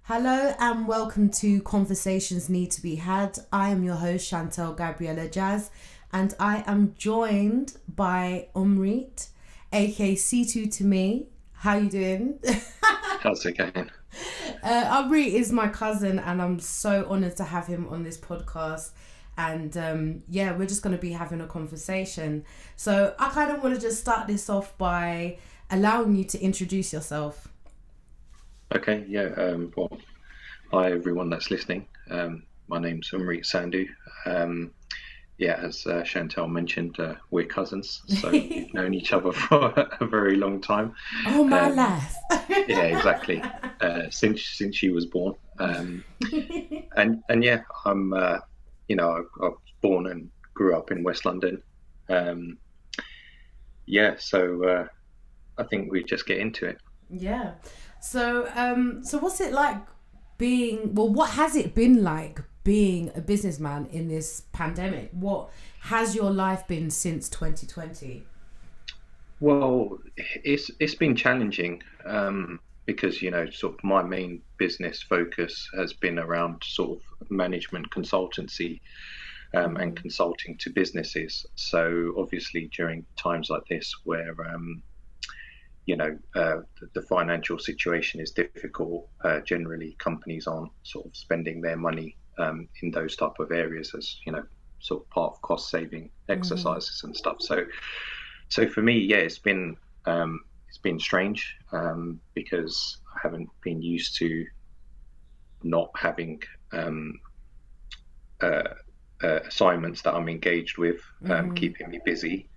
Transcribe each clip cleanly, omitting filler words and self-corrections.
Hello and welcome to Conversations Need to Be Had. I am your host Chantel Gabriella Jazz, and I am joined by Umreet, aka C2 to me. How you doing? How's it going? Umreet is my cousin, and I'm so honoured to have him on this podcast. And we're just going to be having a conversation. So I kind of want to just start this off by allowing you to introduce yourself. Okay, yeah. Well, hi everyone that's listening. My name's Umreet Sandhu. As Chantel mentioned, we're cousins, so we've known each other for a very long time. Oh, my Um, life. yeah, exactly. Since she was born, and yeah, I was born and grew up in West London. Um, so I think we just get into it. Yeah. So what's it like what has it been like being a businessman in this pandemic? What has your life been since 2020? Well, it's been challenging because sort of my main business focus has been around sort of management consultancy and Mm-hmm. consulting to businesses. So obviously during times like this where the financial situation is difficult, generally companies aren't sort of spending their money in those type of areas as sort of part of cost saving Mm-hmm. exercises and stuff. So for me, yeah, it's been strange because I haven't been used to not having uh, assignments that I'm engaged with Mm-hmm. keeping me busy.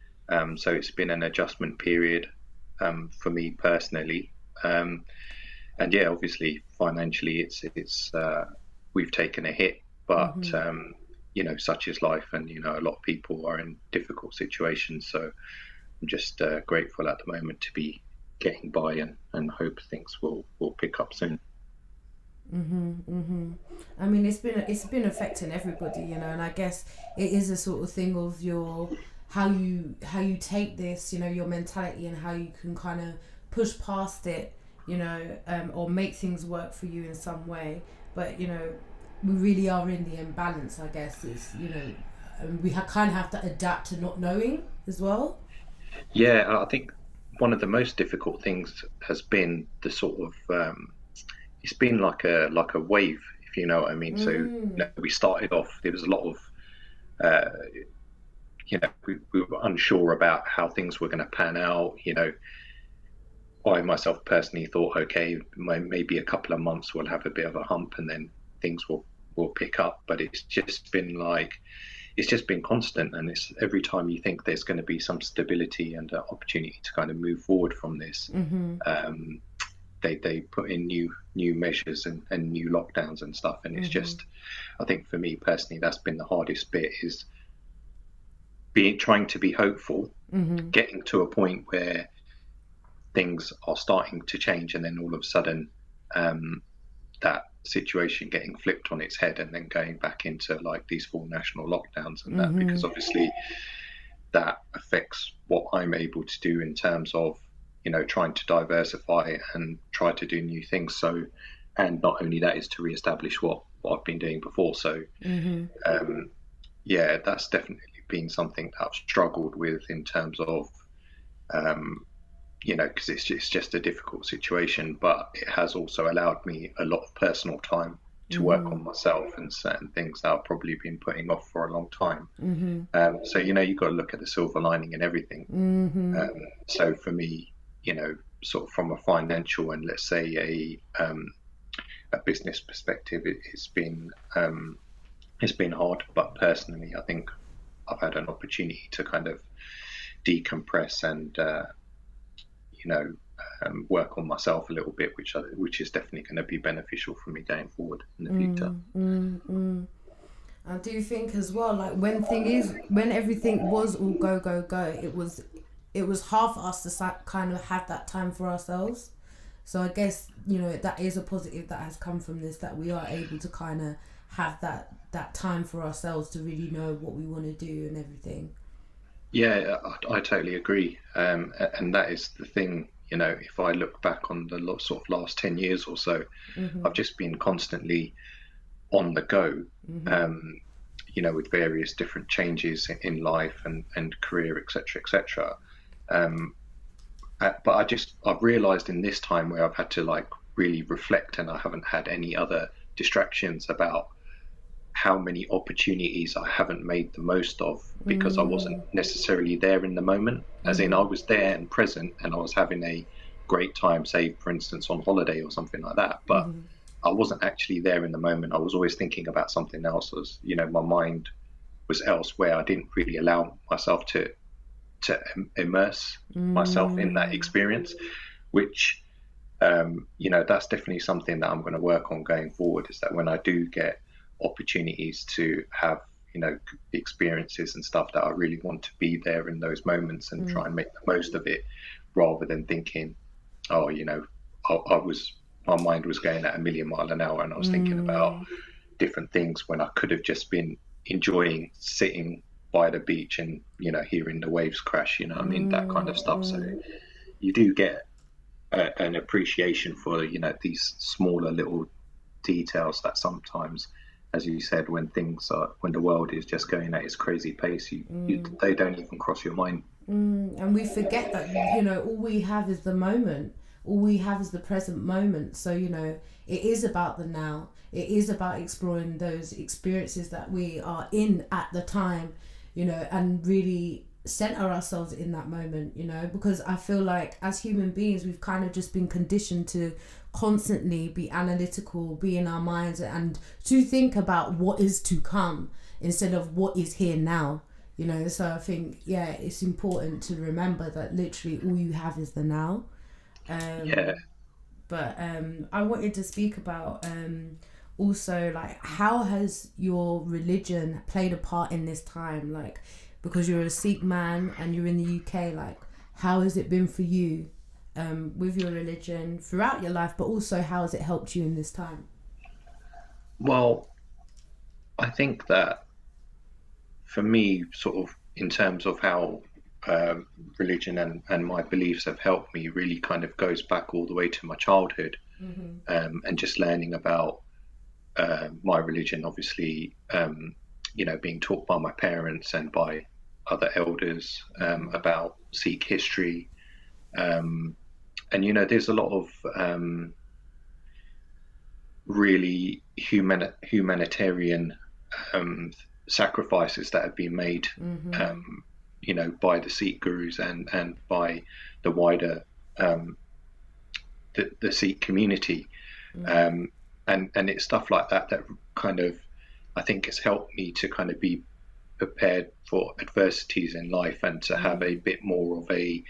So it's been an adjustment period for me personally. Um, and yeah, obviously financially, it's we've taken a hit, but Mm-hmm. such is life, and a lot of people are in difficult situations. So I'm just grateful at the moment to be getting by and hope things will pick up soon. Mm-hmm. Mm-hmm. I mean, it's been affecting everybody, and I guess it is a sort of thing of your how you take this, your mentality, and how you can kind of push past it, or make things work for you in some way. But we really are in the imbalance. I guess is and kind of have to adapt to not knowing as well. Yeah, I think one of the most difficult things has been the sort of it's been like a wave, if you know what I mean. So Mm. we started off. There was a lot of uh, we were unsure about how things were going to pan out. I myself personally thought, okay, maybe a couple of months we'll have a bit of a hump, and then things will pick up. But it's just been constant, and it's every time you think there's going to be some stability and opportunity to kind of move forward from this, Mm-hmm. um, they put in new measures and new lockdowns and stuff, and it's Mm-hmm. just, I think for me personally, that's been the hardest bit is being trying to be hopeful, Mm-hmm. getting to a point where things are starting to change, and then all of a sudden um, that situation getting flipped on its head and then going back into like these full national lockdowns and that, Mm-hmm. because obviously that affects what I'm able to do in terms of trying to diversify and try to do new things. So, and not only that is to reestablish what I've been doing before. So Mm-hmm. um, yeah, that's definitely been something that I've struggled with in terms of um, because it's just a difficult situation, but it has also allowed me a lot of personal time to work Mm-hmm. on myself and certain things that I've probably been putting off for a long time. Mm-hmm. So you've got to look at the silver lining and everything. Mm-hmm. Um, so for me, sort of from a financial and let's say a business perspective, it's been hard. But personally, I think I've had an opportunity to kind of decompress and you know, work on myself a little bit, which is definitely going to be beneficial for me going forward in the future. Mm-hmm. I do think as well, like when everything was all go go go, it was hard for us to kind of have that time for ourselves. So I guess that is a positive that has come from this, that we are able to kind of have that time for ourselves to really know what we want to do and everything. Yeah, I totally agree, and that is the thing. You know, if I look back on the sort of last 10 years or so, I've just been constantly on the go, you know, with various different changes in life and career, etc., etc. But I've realized in this time where I've had to like really reflect, and I haven't had any other distractions, about how many opportunities I haven't made the most of because I wasn't necessarily there in the moment. As in, I was there and present, and I was having a great time, say, for instance, on holiday or something like that. But I wasn't actually there in the moment. I was always thinking about something else. As you know, my mind was elsewhere. I didn't really allow myself to immerse myself in that experience, which you know, that's definitely something that I'm going to work on going forward. Is that when I do get opportunities to have, you know, experiences and stuff, that I really want to be there in those moments and try and make the most of it, rather than thinking, oh, you know, my mind was going at a million mile an hour and I was thinking about different things when I could have just been enjoying sitting by the beach and, you know, hearing the waves crash, you know what I mean, that kind of stuff. So you do get an appreciation for, you know, these smaller little details that sometimes, as you said, when the world is just going at its crazy pace, they don't even cross your mind. And we forget that, you know, all we have is the moment. All we have is the present moment. So, you know, it is about the now. It is about exploring those experiences that we are in at the time, you know, and really center ourselves in that moment, you know, because I feel like as human beings, we've kind of just been conditioned to constantly be analytical, be in our minds, and to think about what is to come instead of what is here now, you know. So I think, yeah, it's important to remember that literally all you have is the now. But I wanted to speak about also, like, how has your religion played a part in this time? Like, because you're a Sikh man and you're in the UK, like, how has it been for you with your religion throughout your life, but also how has it helped you in this time? Well, I think that for me, sort of in terms of how religion and my beliefs have helped me, really kind of goes back all the way to my childhood, and just learning about my religion, obviously, you know, being taught by my parents and by other elders about Sikh history. And, you know, there's a lot of really humanitarian sacrifices that have been made, you know, by the Sikh gurus and by the wider the Sikh community. And it's stuff like that that kind of, I think, has helped me to kind of be prepared for adversities in life and to have a bit more of a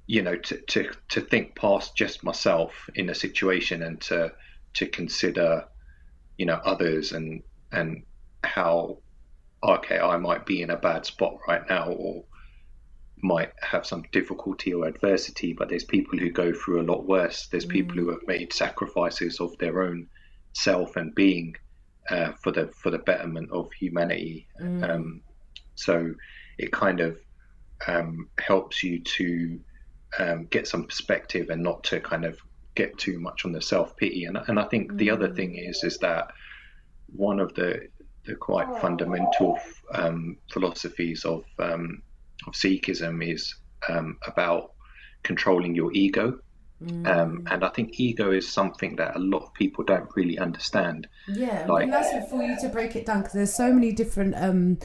you know, to think past just myself in a situation, and to consider, you know, others and how, okay, I might be in a bad spot right now, or might have some difficulty or adversity, but there's people who go through a lot worse. There's people who have made sacrifices of their own self and being for the betterment of humanity. So it kind of helps you to get some perspective and not to kind of get too much on the self-pity. And I think the other thing is that one of the quite fundamental philosophies of Sikhism is about controlling your ego. And I think ego is something that a lot of people don't really understand. Yeah, Like, and that's for you to break it down, because there's so many different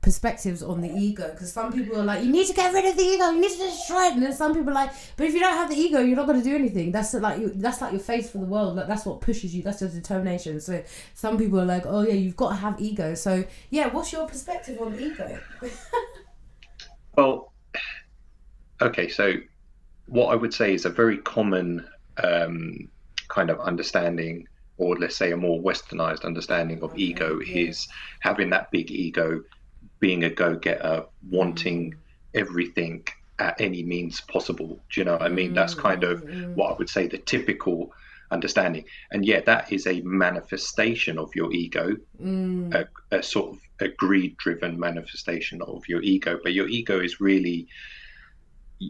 perspectives on the ego. Because some people are like, you need to get rid of the ego, you need to destroy it, and then some people are like, but if you don't have the ego, you're not going to do anything. That's like your face for the world. Like, that's what pushes you. That's your determination. So some people are like, oh yeah, you've got to have ego. So yeah, what's your perspective on ego? well, okay, so what I would say is a very common kind of understanding, or let's say a more westernized understanding of ego, is having that big ego, being a go-getter, wanting everything at any means possible. Do you know what I mean? That's kind of what I would say the typical understanding. And yeah, that is a manifestation of your ego, a sort of a greed-driven manifestation of your ego. But your ego is really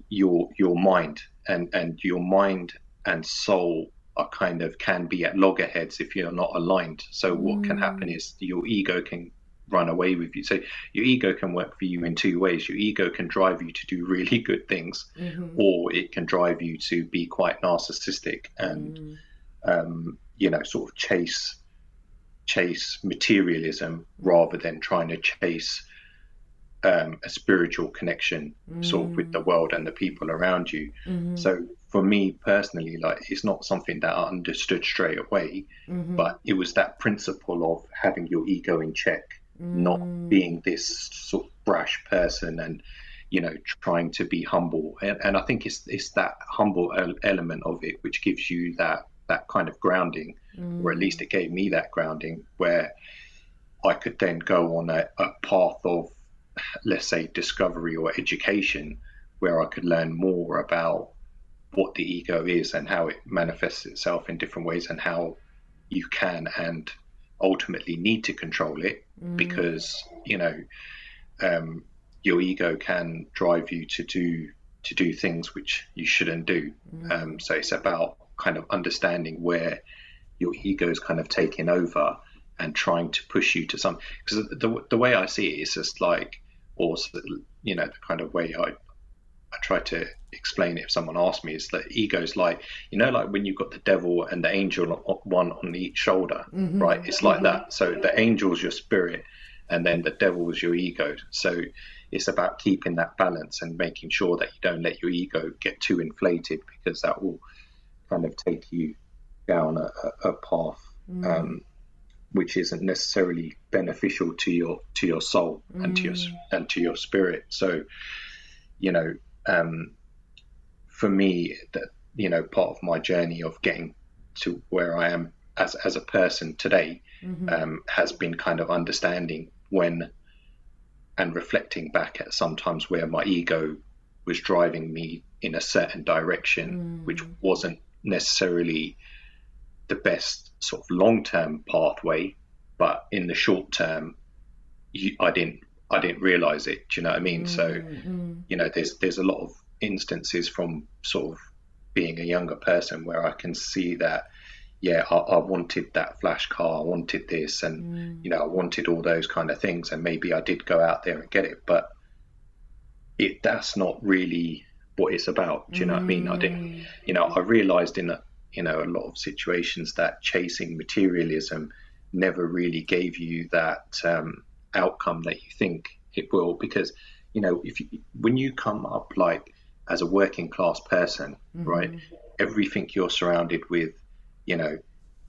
your mind, and your mind and soul are kind of can be at loggerheads if you're not aligned. So what can happen is your ego can run away with you. So your ego can work for you in two ways. Your ego can drive you to do really good things, or it can drive you to be quite narcissistic and sort of chase materialism rather than trying to chase a spiritual connection sort of with the world and the people around you. So for me personally, like, it's not something that I understood straight away, but it was that principle of having your ego in check, not being this sort of brash person, and trying to be humble. And I think it's that humble element of it which gives you that kind of grounding, or at least it gave me that grounding, where I could then go on a path of, let's say, discovery or education, where I could learn more about what the ego is and how it manifests itself in different ways, and how you can and ultimately need to control it, because your ego can drive you to do things which you shouldn't do. So it's about kind of understanding where your ego is kind of taking over and trying to push you to something. Because the way I see it is just like, or the kind of way I try to explain it if someone asks me, is that ego's like, like when you've got the devil and the angel one on each shoulder, right? It's like that. So the angel's your spirit, and then the devil's your ego. So it's about keeping that balance and making sure that you don't let your ego get too inflated, because that will kind of take you down a path which isn't necessarily beneficial to your soul and to your spirit. So for me, that part of my journey of getting to where I am as a person today has been kind of understanding when, and reflecting back at sometimes where my ego was driving me in a certain direction, which wasn't necessarily the best sort of long-term pathway, but in the short term, I didn't realize it. Do you know what I mean? So there's a lot of instances from sort of being a younger person where I can see that, I wanted that flash car, I wanted this, and I wanted all those kind of things, and maybe I did go out there and get it, but that's not really what it's about. Do you know what I mean? I didn't, I realized in a lot of situations that chasing materialism never really gave you that outcome that you think it will, because when you come up like as a working class person, right, everything you're surrounded with,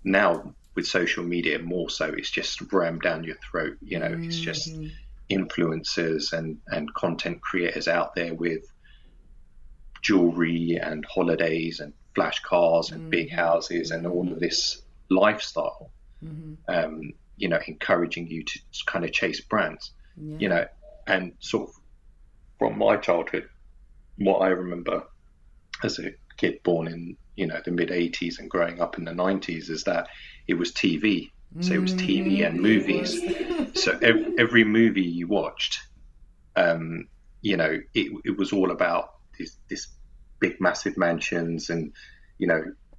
now with social media more so, it's just rammed down your throat. It's just influencers and content creators out there with jewelry and holidays and flash cars and big houses and all of this lifestyle, encouraging you to kind of chase brands, and sort of from my childhood, what I remember as a kid born in the mid 80s and growing up in the 90s is that it was TV. So it was TV and movies. So every movie you watched, it was all about this big massive mansions and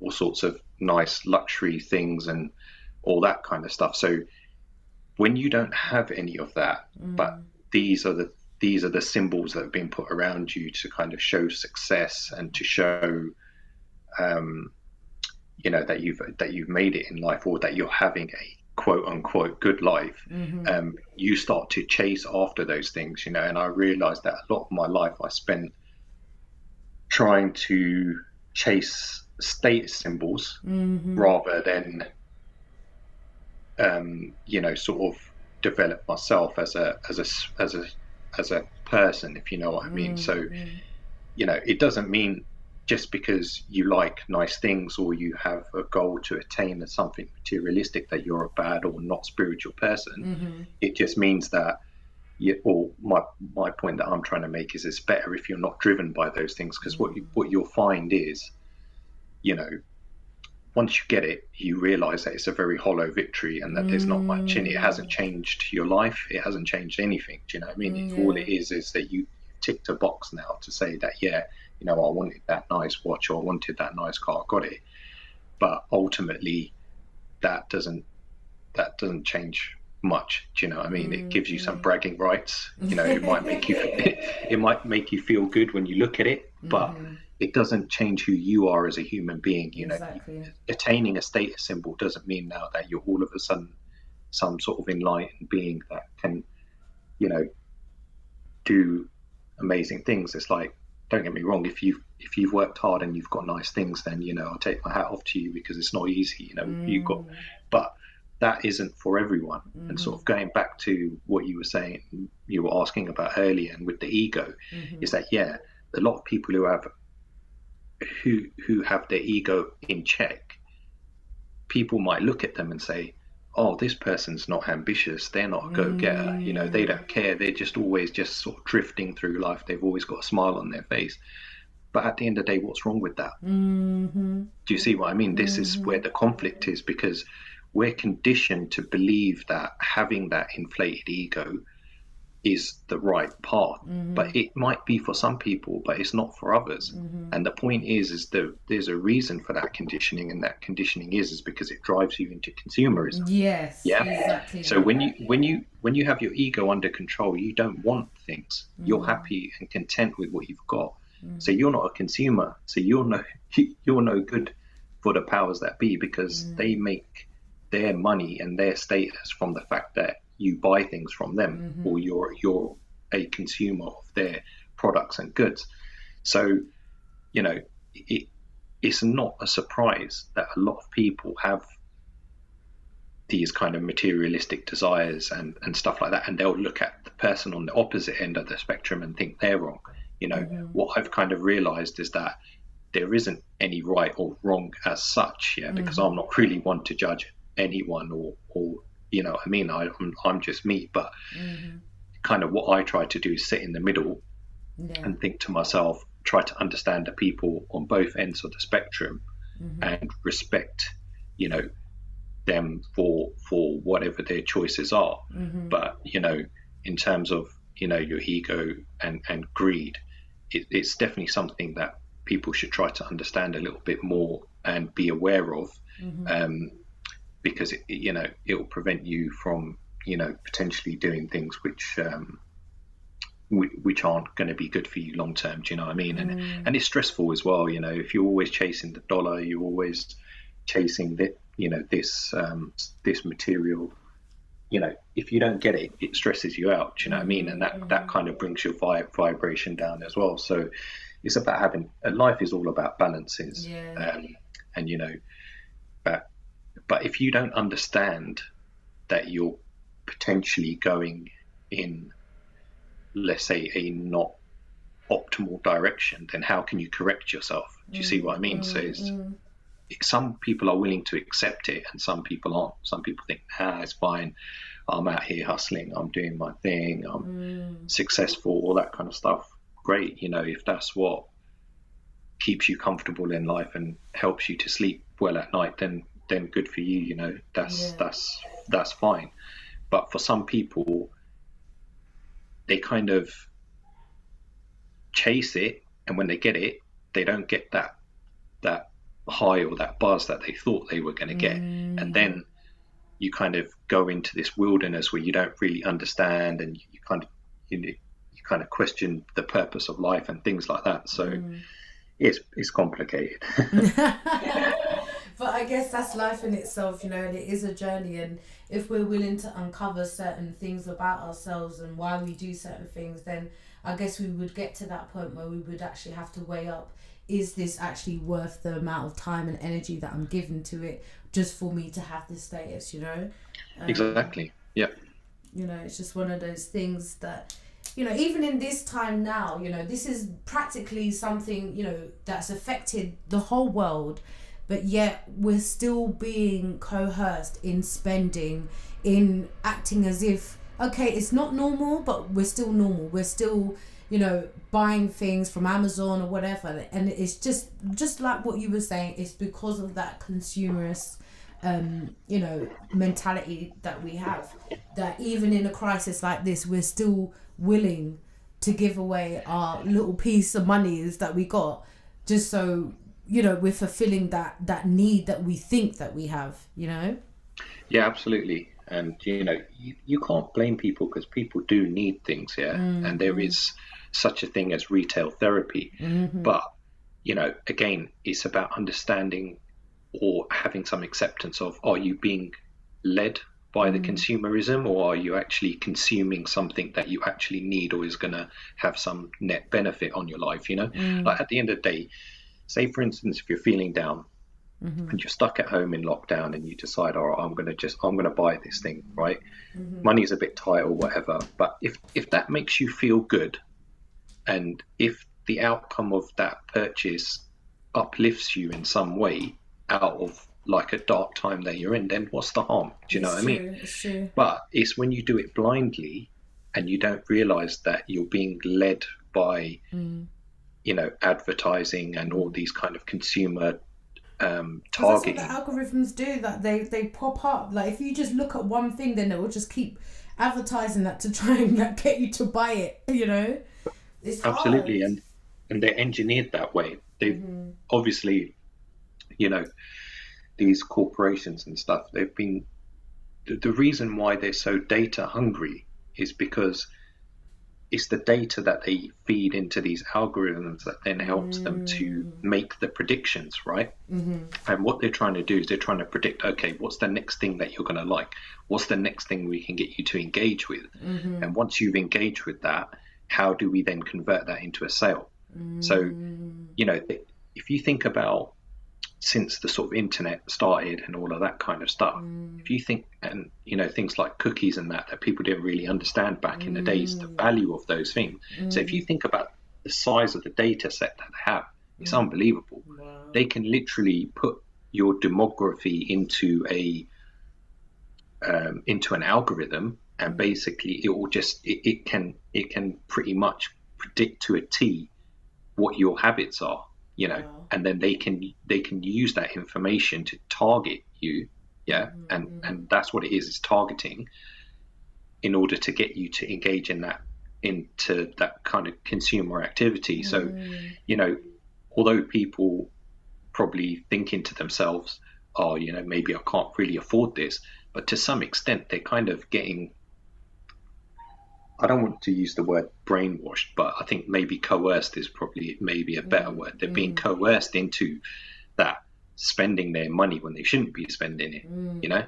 all sorts of nice luxury things and all that kind of stuff. So when you don't have any of that, but these are the symbols that have been put around you to kind of show success and to show that you've made it in life, or that you're having a quote unquote good life, you start to chase after those things, and I realized that a lot of my life I spent trying to chase status symbols rather than sort of develop myself as a person, if you know what I mean. So it doesn't mean just because you like nice things or you have a goal to attain something materialistic that you're a bad or not spiritual person. It just means that my point that I'm trying to make is it's better if you're not driven by those things, because what you'll find is, once you get it, you realize that it's a very hollow victory and that there's not much in it. It hasn't changed your life. It hasn't changed anything. Do you know what I mean? All it is that you've ticked a box now to say that, yeah, you know, I wanted that nice watch or I wanted that nice car, I got it. But ultimately, that doesn't change much. Do you know what I mean? It gives you some bragging rights. You know, it might make you it might make you feel good when you look at it, but it doesn't change who you are as a human being. You know, attaining a status symbol doesn't mean now that you're all of a sudden some sort of enlightened being that can, you know, do amazing things. It's like, don't get me wrong, if you've worked hard and you've got nice things, then, you know, I'll take my hat off to you, because it's not easy, you know. You've got, but that isn't for everyone. And sort of going back to what you were saying, you were asking about earlier, and with the ego, is that, yeah, a lot of people who have their ego in check, people might look at them and say, oh, this person's not ambitious, they're not a go-getter, you know, they don't care, they're just always just sort of drifting through life, they've always got a smile on their face. But at the end of the day, what's wrong with that? Do you see what I mean? This is where the conflict is, because we're conditioned to believe that having that inflated ego is the right path. But it might be for some people, but it's not for others. And the point is that there's a reason for that conditioning, and that conditioning is because it drives you into consumerism. Yes, yeah, exactly. So when you have your ego under control, you don't want things. You're happy and content with what you've got. So you're not a consumer. So you're no good for the powers that be, because they make their money and their status from the fact that you buy things from them, or you're a consumer of their products and goods. So, you know, it's not a surprise that a lot of people have these kind of materialistic desires and stuff like that, and they'll look at the person on the opposite end of the spectrum and think they're wrong. You know, what I've kind of realized is that there isn't any right or wrong as such, because I'm not really one to judge anyone or you know what I mean, I'm just me. But kind of what I try to do is sit in the middle and think to myself, try to understand the people on both ends of the spectrum and respect, you know, them for whatever their choices are. But, you know, in terms of, you know, your ego and greed, it's definitely something that people should try to understand a little bit more and be aware of. Because you know, it will prevent you from, you know, potentially doing things which aren't going to be good for you long term. Do you know what I mean? And it's stressful as well. You know, if you're always chasing the dollar, you're always chasing the, you know, this material. You know, if you don't get it, it stresses you out. Do you know what I mean? And that kind of brings your vibration down as well. So it's about having life is all about balances. And you know, but if you don't understand that you're potentially going in, let's say, a not optimal direction, then how can you correct yourself? Do you see what I mean? So some people are willing to accept it and some people aren't. Some people think, it's fine, I'm out here hustling, I'm doing my thing, I'm successful, all that kind of stuff. Great, you know, if that's what keeps you comfortable in life and helps you to sleep well at night, then good for you, you know, that's fine. But for some people, they kind of chase it, and when they get it, they don't get that high or that buzz that they thought they were going to get. And then you kind of go into this wilderness where you don't really understand, and you kind of question the purpose of life and things like that. So it's complicated. But I guess that's life in itself, you know, and it is a journey. And if we're willing to uncover certain things about ourselves and why we do certain things, then I guess we would get to that point where we would actually have to weigh up, is this actually worth the amount of time and energy that I'm giving to it just for me to have this status, you know? Exactly. Yeah. You know, it's just one of those things that, you know, even in this time now, you know, this is practically something, you know, that's affected the whole world. But yet we're still being coerced in spending, in acting as if, okay, it's not normal, but we're still normal. We're still, you know, buying things from Amazon or whatever. And it's just like what you were saying, it's because of that consumerist, you know, mentality that we have, that even in a crisis like this, we're still willing to give away our little piece of monies that we got, just so, you know, we're fulfilling that need that we think that we have, you know? Yeah, absolutely. And you know, you can't blame people, because people do need things, yeah. And there is such a thing as retail therapy. But you know, again, it's about understanding or having some acceptance of, are you being led by the consumerism, or are you actually consuming something that you actually need or is going to have some net benefit on your life, you know? Like at the end of the day, say for instance, if you're feeling down and you're stuck at home in lockdown, and you decide, all right, I'm going to buy this thing, right? Money's a bit tight or whatever, but if that makes you feel good, and if the outcome of that purchase uplifts you in some way out of like a dark time that you're in, then what's the harm? Do you know what I mean? It's true. But it's when you do it blindly and you don't realize that you're being led by, you know, advertising and all these kind of consumer targeting. That's what the algorithms do, that they pop up. Like if you just look at one thing, then it will just keep advertising that to try and like, get you to buy it, you know? It's absolutely hard. And they're engineered that way. They've obviously, you know, these corporations and stuff, they've been, the reason why they're so data hungry is because it's the data that they feed into these algorithms that then helps them to make the predictions, right? And what they're trying to do is they're trying to predict, okay, what's the next thing that you're going to like? What's the next thing we can get you to engage with? And once you've engaged with that, how do we then convert that into a sale? So, you know, if you think about since the sort of internet started and all of that kind of stuff, if you think, and you know, things like cookies and that people didn't really understand back in the days, the value of those things. So if you think about the size of the data set that they have, it's unbelievable. They can literally put your demography into an algorithm, and basically it will just it can pretty much predict to a T what your habits are, you know. And then they can use that information to target you, and that's what it is. It's targeting in order to get you to engage into that kind of consumer activity. So, you know, although people probably thinking to themselves, oh, you know, maybe I can't really afford this, but to some extent they're kind of getting, I don't want to use the word brainwashed, but I think maybe coerced is probably maybe a better word. They're being coerced into that, spending their money when they shouldn't be spending it, you know?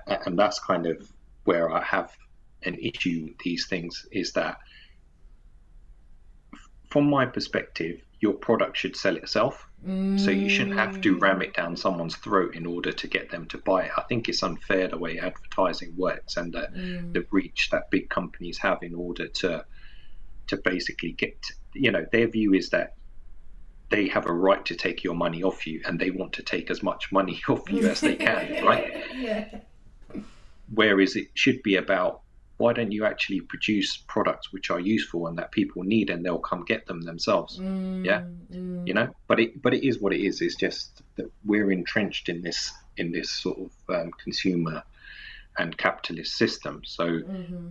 And that's kind of where I have an issue with these things, is that from my perspective, your product should sell itself. So you shouldn't have to ram it down someone's throat in order to get them to buy it. I think it's unfair the way advertising works, and the reach that big companies have in order to basically get, you know, their view is that they have a right to take your money off you, and they want to take as much money off you as they can, right? Whereas it should be about, why don't you actually produce products which are useful and that people need, and they'll come get them themselves? You know, but it is what it is. It's just that we're entrenched in this sort of consumer and capitalist system. So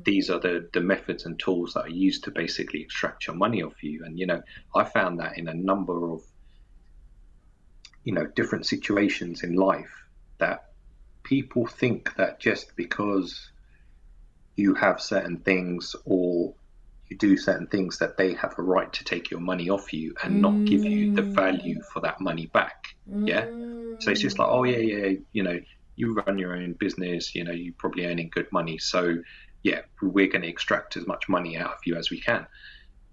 these are the methods and tools that are used to basically extract your money off you. And you know, I found that in a number of, you know, different situations in life, that people think that just because you have certain things or you do certain things that they have a right to take your money off you and not give you the value for that money back. So it's just like, oh yeah, you know, you run your own business, you know, you're probably earning good money, so yeah, we're going to extract as much money out of you as we can.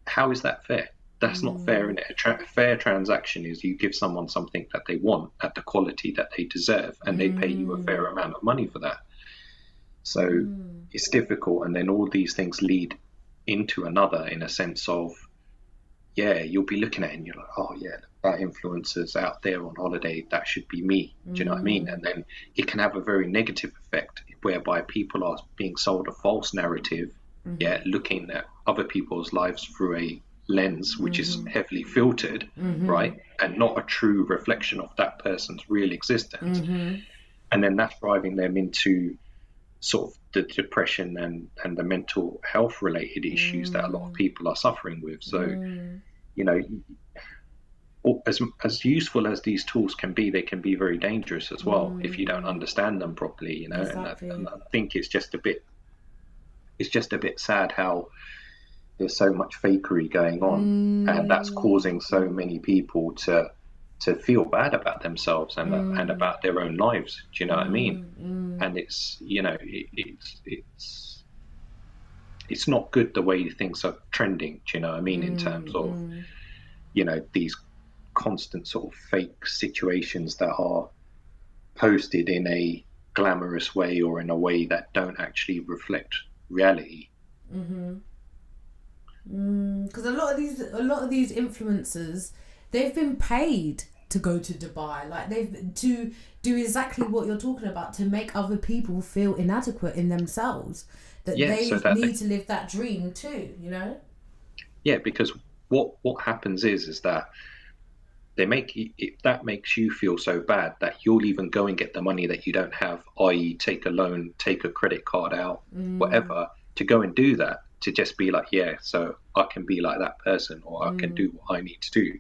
How is that fair? That's not fair, innit? A fair transaction is you give someone something that they want at the quality that they deserve, and they pay you a fair amount of money for that. So it's difficult, and then all these things lead into another, in a sense of, yeah, you'll be looking at it and you're like, oh yeah, that influencer's out there on holiday, that should be me. Do you know what I mean? And then it can have a very negative effect, whereby people are being sold a false narrative, looking at other people's lives through a lens which is heavily filtered, right, and not a true reflection of that person's real existence. And then that's driving them into sort of the depression and the mental health related issues that a lot of people are suffering with. So, you know, as useful as these tools can be, they can be very dangerous as well if you don't understand them properly, you know. Exactly. And I think it's just a bit sad how there's so much fakery going on, and that's causing so many people to feel bad about themselves and about their own lives. Do you know what I mean? And it's, you know, it's not good the way things are trending. Do you know what I mean? In terms of, you know, these constant sort of fake situations that are posted in a glamorous way or in a way that don't actually reflect reality. Because a lot of these influencers, they've been paid to go to Dubai, like they've to do exactly what you're talking about, to make other people feel inadequate in themselves, that they need to live that dream too, you know. Yeah, because what happens is that they that makes you feel so bad that you'll even go and get the money that you don't have, i.e. take a loan, take a credit card out, whatever, to go and do that, to just be like, yeah, so I can be like that person, or I can do what I need to do,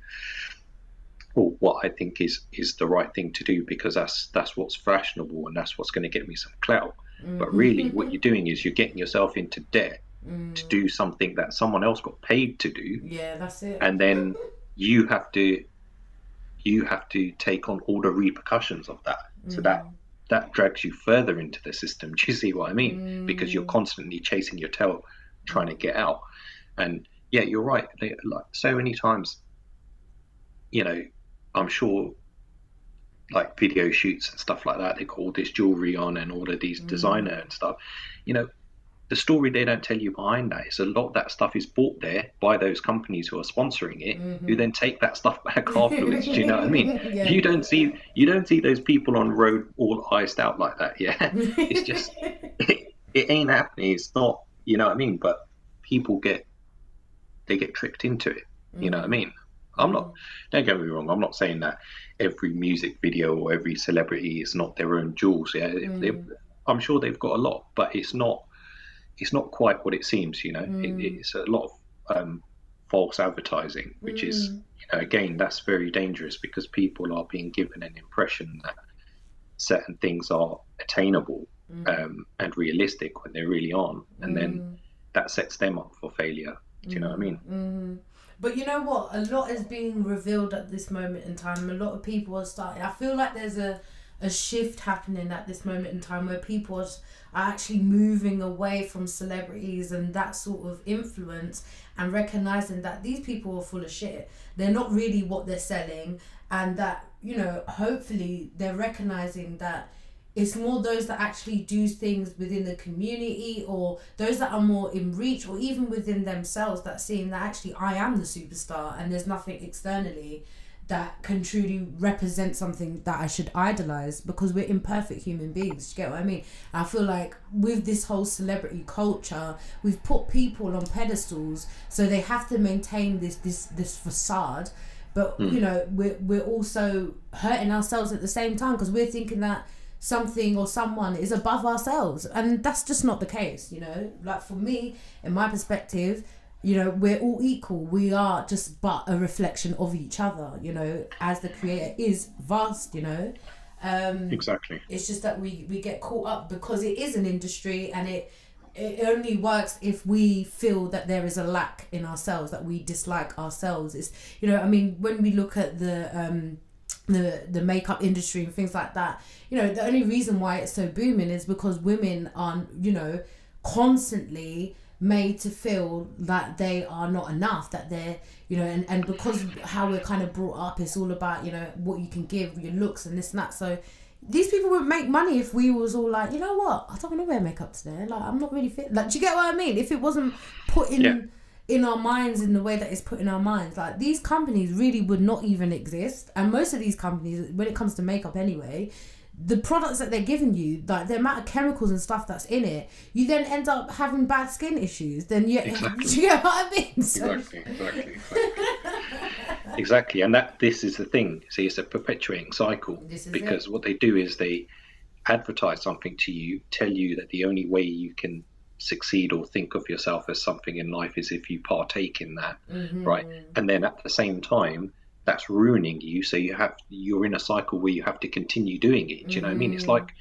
or what I think is the right thing to do, because that's what's fashionable and that's what's going to get me some clout. But really what you're doing is you're getting yourself into debt to do something that someone else got paid to do. Yeah, that's it. And then you have to take on all the repercussions of that. So that drags you further into the system. Do you see what I mean? Because you're constantly chasing your tail, trying to get out. And yeah, you're right. Like so many times, you know, I'm sure, like video shoots and stuff like that, they got all this jewelry on and all of these designer and stuff. You know, the story they don't tell you behind that is a lot of that stuff is bought there by those companies who are sponsoring it, who then take that stuff back afterwards. Do you know what I mean? Yeah. You don't see those people on the road all iced out like that. Yeah, it's just it ain't happening. It's not. You know what I mean? But people get tricked into it. You know what I mean? I'm not. Don't get me wrong. I'm not saying that every music video or every celebrity is not their own jewels. Yeah, I'm sure they've got a lot, but it's not quite what it seems, you know. It's a lot of false advertising, which is, you know, again, that's very dangerous, because people are being given an impression that certain things are attainable and realistic when they really aren't, and then that sets them up for failure. Do you know what I mean? But you know what? A lot is being revealed at this moment in time. A lot of people are starting. I feel like there's a shift happening at this moment in time where people are actually moving away from celebrities and that sort of influence, and recognizing that these people are full of shit. They're not really what they're selling, and that, you know, hopefully they're recognizing that it's more those that actually do things within the community, or those that are more in reach, or even within themselves, that seeing that actually I am the superstar and there's nothing externally that can truly represent something that I should idolize, because we're imperfect human beings. Do you get what I mean? I feel like with this whole celebrity culture, we've put people on pedestals, so they have to maintain this facade, but you know, we're also hurting ourselves at the same time, because we're thinking that something or someone is above ourselves, and that's just not the case. You know, like for me, in my perspective, you know, we're all equal. We are just but a reflection of each other, you know, as the creator is vast, you know. Exactly. It's just that we get caught up because it is an industry, and it only works if we feel that there is a lack in ourselves, that we dislike ourselves. It's, you know, I mean, when we look at the makeup industry and things like that, you know, the only reason why it's so booming is because women are, you know, constantly made to feel that they are not enough, that they're, you know, and because how we're kind of brought up, it's all about, you know, what you can give, your looks and this and that. So these people would make money if we was all like, you know what, I don't want to wear makeup today, like I'm not really fit, like, do you get what I mean? If it wasn't put in our minds in the way that it's put in our minds, like these companies really would not even exist. And most of these companies, when it comes to makeup anyway, the products that they're giving you, like the amount of chemicals and stuff that's in it, you then end up having bad skin issues. Then you get what I mean? So. Exactly. And this is the thing. See, it's a perpetuating cycle, because what they do is they advertise something to you, tell you that the only way you can succeed or think of yourself as something in life is if you partake in that, right? And then at the same time, that's ruining you. So you're in a cycle where you have to continue doing it. Do you know what I mean? It's like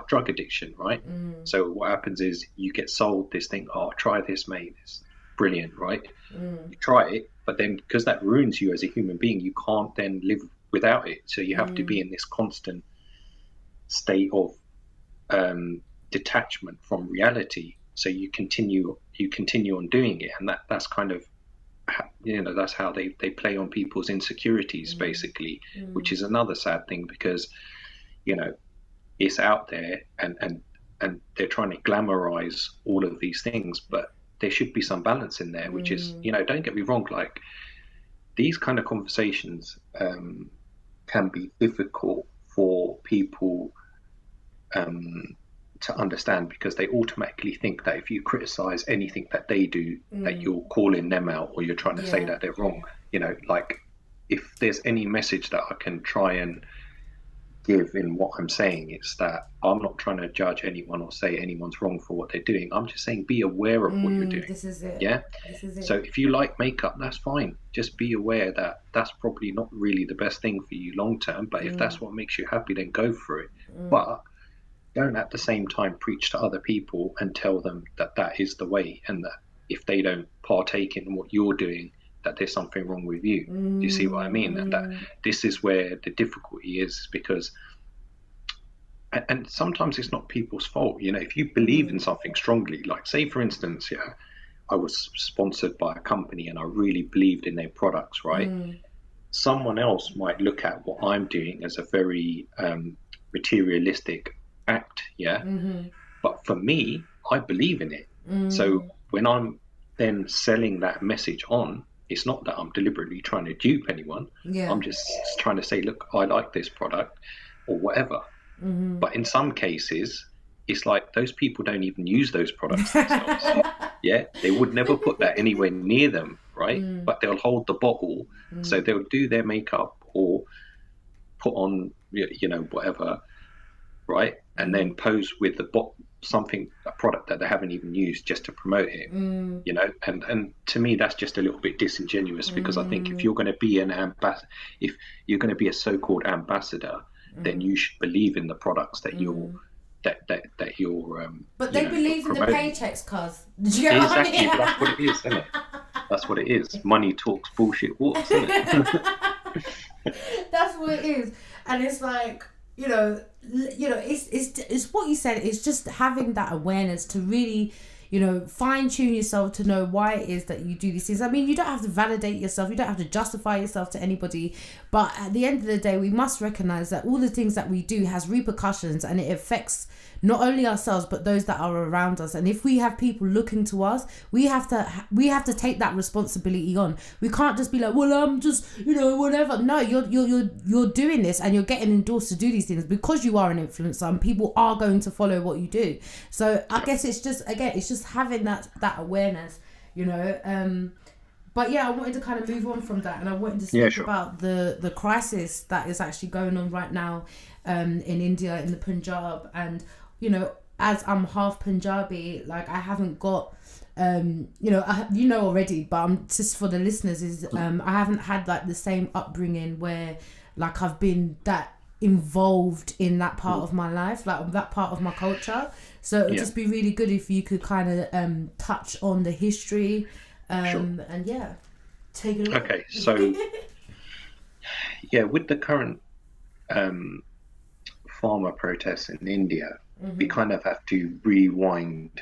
drug addiction, right? So what happens is you get sold this thing. Oh, try this, mate. It's brilliant, right? You try it, but then because that ruins you as a human being, you can't then live without it. So you have to be in this constant state of detachment from reality, so you continue on doing it, and that's kind of, that's how they play on people's insecurities, basically, which is another sad thing, because it's out there, and they're trying to glamorize all of these things, but there should be some balance in there, which is, don't get me wrong, like these kind of conversations can be difficult for people to understand, because they automatically think that if you criticize anything that they do, that you're calling them out, or you're trying to say that they're wrong. Like, if there's any message that I can try and give in what I'm saying, it's that I'm not trying to judge anyone or say anyone's wrong for what they're doing. I'm just saying be aware of what you're doing. This is it. Yeah. This is it. So if you like makeup, that's fine. Just be aware that that's probably not really the best thing for you long term. But if that's what makes you happy, then go for it. But don't at the same time preach to other people and tell them that that is the way, and that if they don't partake in what you're doing, that there's something wrong with you. Do you see what I mean? And that this is where the difficulty is, because, and sometimes it's not people's fault. If you believe in something strongly, like say for instance, I was sponsored by a company and I really believed in their products, right? Someone else might look at what I'm doing as a very materialistic act, but for me, I believe in it. So when I'm then selling that message on, it's not that I'm deliberately trying to dupe anyone. I'm just trying to say, look, I like this product or whatever. But in some cases, it's like those people don't even use those products themselves. They would never put that anywhere near them, right? But they'll hold the bottle, so they'll do their makeup or put on whatever, right? And then pose with a product that they haven't even used, just to promote it. And to me, that's just a little bit disingenuous, because I think if you're going to be if you're going to be a so-called ambassador, then you should believe in the products that you're that you're but they believe in the paychecks, cuz. Did you get exactly? But that's what it is, isn't it? That's what it is. Money talks, bullshit walks, isn't it? That's what it is. And it's like, it's what you said. It's just having that awareness to really, fine tune yourself to know why it is that you do these things. I mean, you don't have to validate yourself. You don't have to justify yourself to anybody. But at the end of the day, we must recognize that all the things that we do has repercussions, and it affects not only ourselves but those that are around us. And if we have people looking to us, we have to take that responsibility on. We can't just be like, well, I'm just whatever. No, you're doing this, and you're getting endorsed to do these things because you are an influencer, and people are going to follow what you do. So I guess it's just having that awareness, But I wanted to kind of move on from that, and I wanted to speak about the crisis that is actually going on right now in India, in the Punjab. And as I'm half Punjabi, like I haven't got already, but I'm just, for the listeners, is I haven't had like the same upbringing where like I've been that involved in that part of my life, like that part of my culture. So it would just be really good if you could kind of touch on the history and take it away. Okay, so with the current farmer protests in India, we kind of have to rewind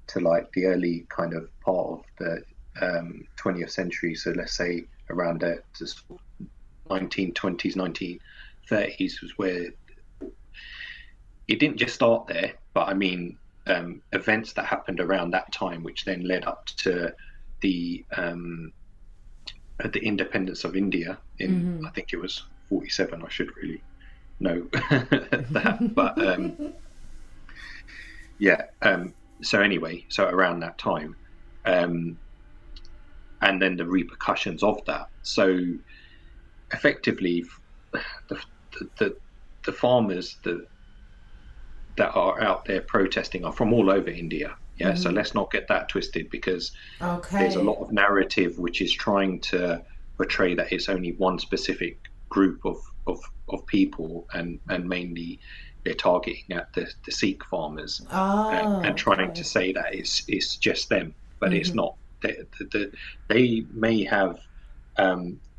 to like the early kind of part of the 20th century. So let's say around the 1920s, 1930s was where it didn't just start there, but I mean events that happened around that time, which then led up to the independence of India in I think it was 47. I should really know that, but so anyway, so around that time, and then the repercussions of that. So effectively, the farmers, that are out there protesting are from all over India. Yeah, so let's not get that twisted, because there's a lot of narrative which is trying to portray that it's only one specific group of people, and mainly they're targeting at the Sikh farmers, and trying to say that it's just them, but it's not. They may have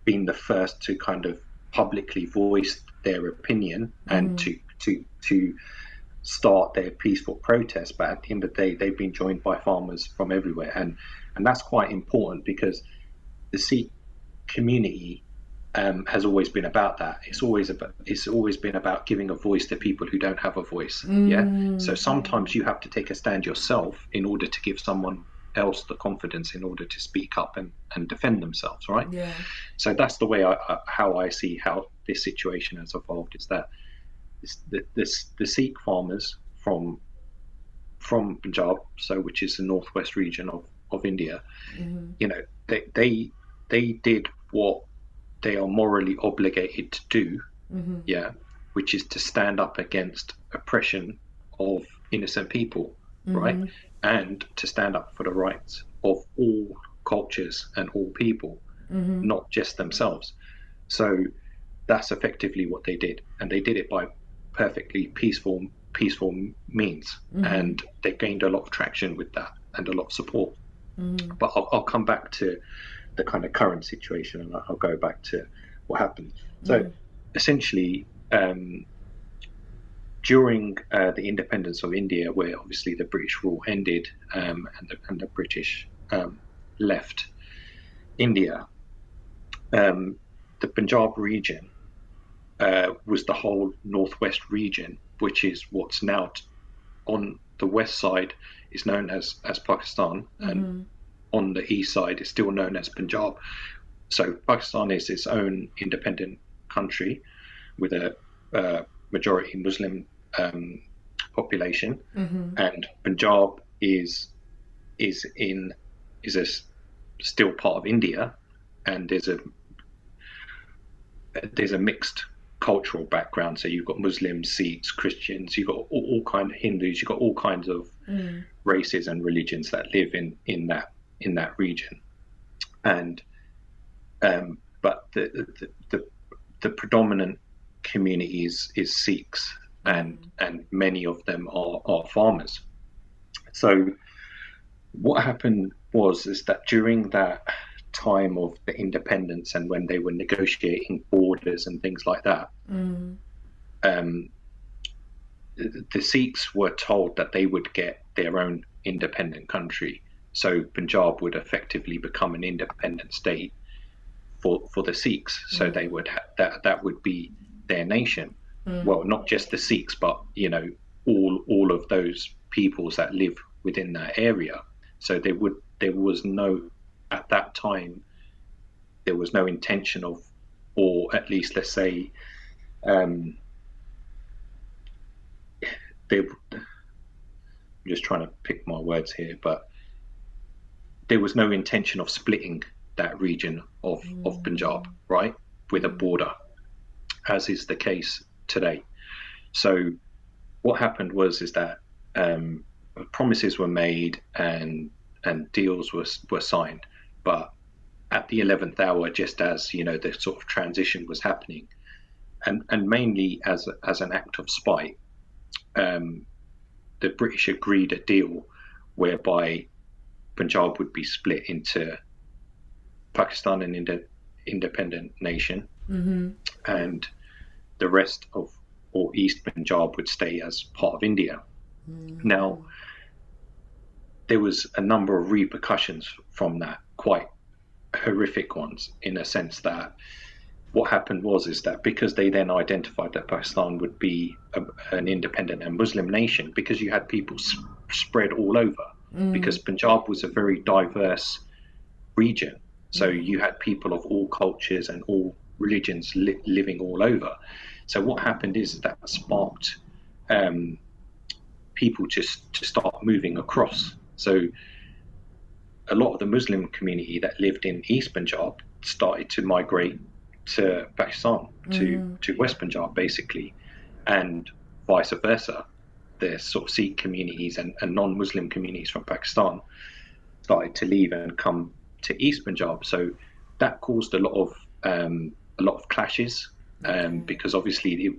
been the first to kind of publicly voice their opinion and to start their peaceful protest, but at the end of the day, they've been joined by farmers from everywhere, and that's quite important, because the Sikh community has always been about that. It's always been about giving a voice to people who don't have a voice. Yeah. So sometimes you have to take a stand yourself in order to give someone else the confidence in order to speak up and defend themselves, right? Yeah. So that's the way how I see how this situation has evolved, is that the Sikh farmers from Punjab, so which is the northwest region of India, you know, they did what they are morally obligated to do, yeah, which is to stand up against oppression of innocent people, right, and to stand up for the rights of all cultures and all people, not just themselves. So that's effectively what they did, and they did it by perfectly peaceful means, and they gained a lot of traction with that and a lot of support. But I'll come back to the kind of current situation, and I'll go back to what happened. So essentially, during the independence of India, where obviously the British rule ended, and the British left India, the Punjab region was the whole northwest region, which is what's now on the west side is known as Pakistan, and on the east side is still known as Punjab. So Pakistan is its own independent country with a majority Muslim population, and Punjab is still part of India, and there's a mixed cultural background. So you've got Muslims, Sikhs, Christians, you've got all kinds of Hindus, you've got all kinds of races and religions that live in that region, and but the predominant community is Sikhs, and many of them are farmers. So what happened is that during that time of the independence, and when they were negotiating borders and things like that, the Sikhs were told that they would get their own independent country. So Punjab would effectively become an independent state for the Sikhs. So they would that would be their nation. Well, not just the Sikhs, but you know, all of those peoples that live within that area. So there was no, at that time, there was no intention of, or at least let's say, I'm just trying to pick my words here, but there was no intention of splitting that region of Punjab, right, with a border, as is the case today. So what happened is that promises were made and deals were signed, but at the 11th hour, just as you know, the sort of transition was happening, and mainly as an act of spite, the British agreed a deal whereby Punjab would be split into Pakistan, an independent nation, and the rest of, or East Punjab, would stay as part of India. Now, there was a number of repercussions from that, quite horrific ones, in a sense that what happened is that because they then identified that Pakistan would be an independent and Muslim nation, because you had people spread all over, because Punjab was a very diverse region. So you had people of all cultures and all religions living all over. So what happened is that sparked people just to start moving across. So a lot of the Muslim community that lived in East Punjab started to migrate to Pakistan, to West Punjab, basically, and vice versa. the sort of Sikh communities and non-Muslim communities from Pakistan started to leave and come to East Punjab. So that caused a lot of clashes, because obviously,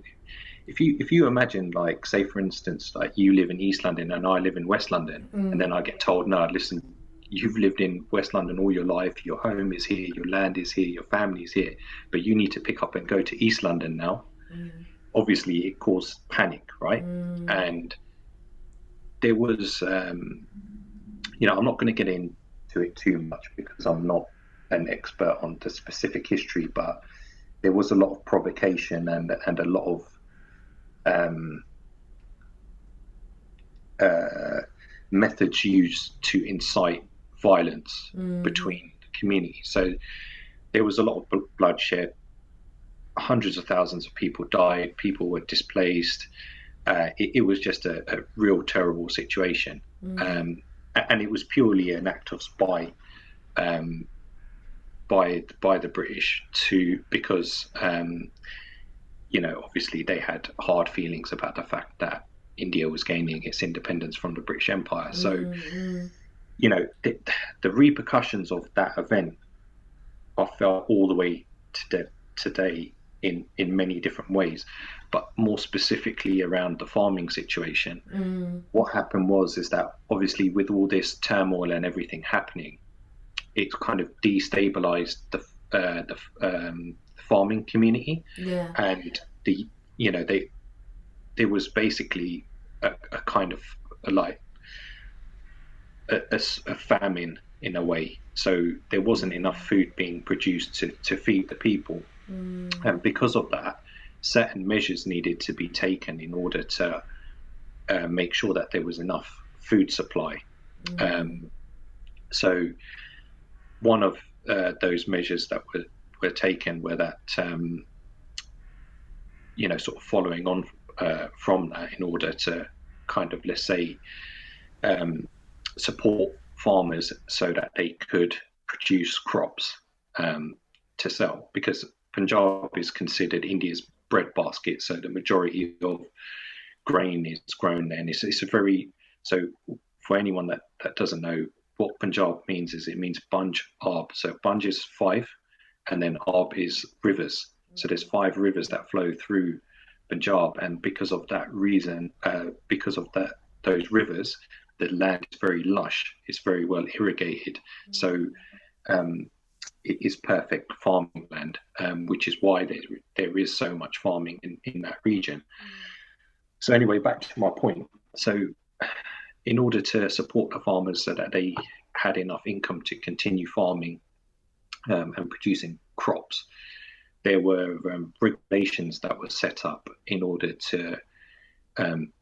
if you imagine, like, say for instance, like you live in East London and I live in West London, and then I get told, no, listen, you've lived in West London all your life, your home is here, your land is here, your family is here, but you need to pick up and go to East London now. Obviously, it caused panic, right? And there was, I'm not going to get into it too much because I'm not an expert on the specific history, but there was a lot of provocation and a lot of methods used to incite violence between the communities. So there was a lot of bloodshed. Hundreds of thousands of people died. People were displaced. It was just a real terrible situation, and it was purely an act of spite by the British because obviously they had hard feelings about the fact that India was gaining its independence from the British Empire. So the repercussions of that event are felt all the way to today in many different ways, but more specifically around the farming situation. What happened is that obviously with all this turmoil and everything happening, it kind of destabilized the farming community, and there was basically a kind of a famine in a way. So there wasn't enough food being produced to feed the people. And because of that, certain measures needed to be taken in order to make sure that there was enough food supply. So one of those measures that were taken were that, sort of following on from that, in order to kind of, let's say, support farmers so that they could produce crops to sell, because Punjab is considered India's breadbasket, so the majority of grain is grown there. And it's a very, so for anyone that doesn't know, what Punjab means is it means Bunj Arb. So Bunj is 5, and then Arb is rivers. So there's 5 rivers that flow through Punjab, and because of that reason, because of those rivers, the land is very lush. It's very well irrigated. So it is perfect farming land, which is why there is so much farming in that region. So anyway, back to my point. So in order to support the farmers so that they had enough income to continue farming and producing crops, there were regulations that were set up in order to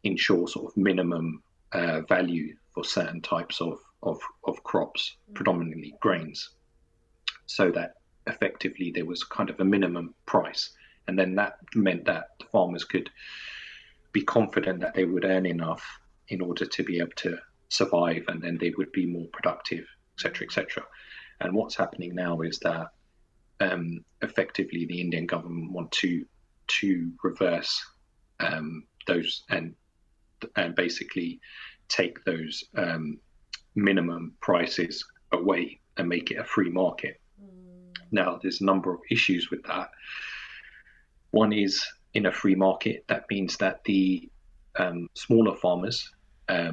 ensure sort of minimum value for certain types of crops, predominantly grains, so that effectively there was kind of a minimum price. And then that meant that the farmers could be confident that they would earn enough in order to be able to survive, and then they would be more productive, etc., etc. And what's happening now is that effectively the Indian government want to reverse those and basically take those minimum prices away and make it a free market. Now, there's a number of issues with that. One is, in a free market, that means that the smaller farmers are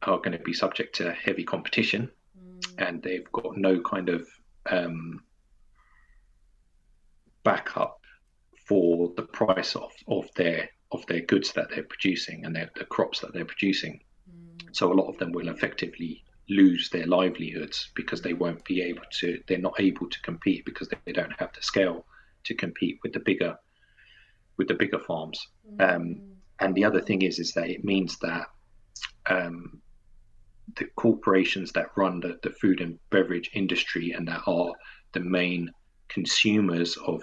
going to be subject to heavy competition, and they've got no kind of backup for the price of their goods that they're producing and the crops that they're producing. So a lot of them will effectively lose their livelihoods because they're not able to compete, because they don't have the scale to compete with the bigger farms. And the other thing is that it means that the corporations that run the food and beverage industry, and that are the main consumers of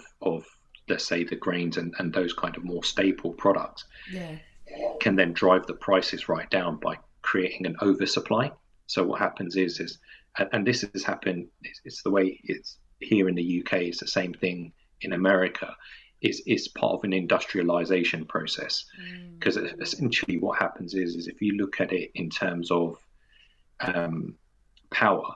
let's say the grains and those kind of more staple products, can then drive the prices right down by creating an oversupply. So what happens is and this has happened, it's the way it's here in the UK, it's the same thing in America, is part of an industrialization process. Because essentially what happens is if you look at it in terms of power,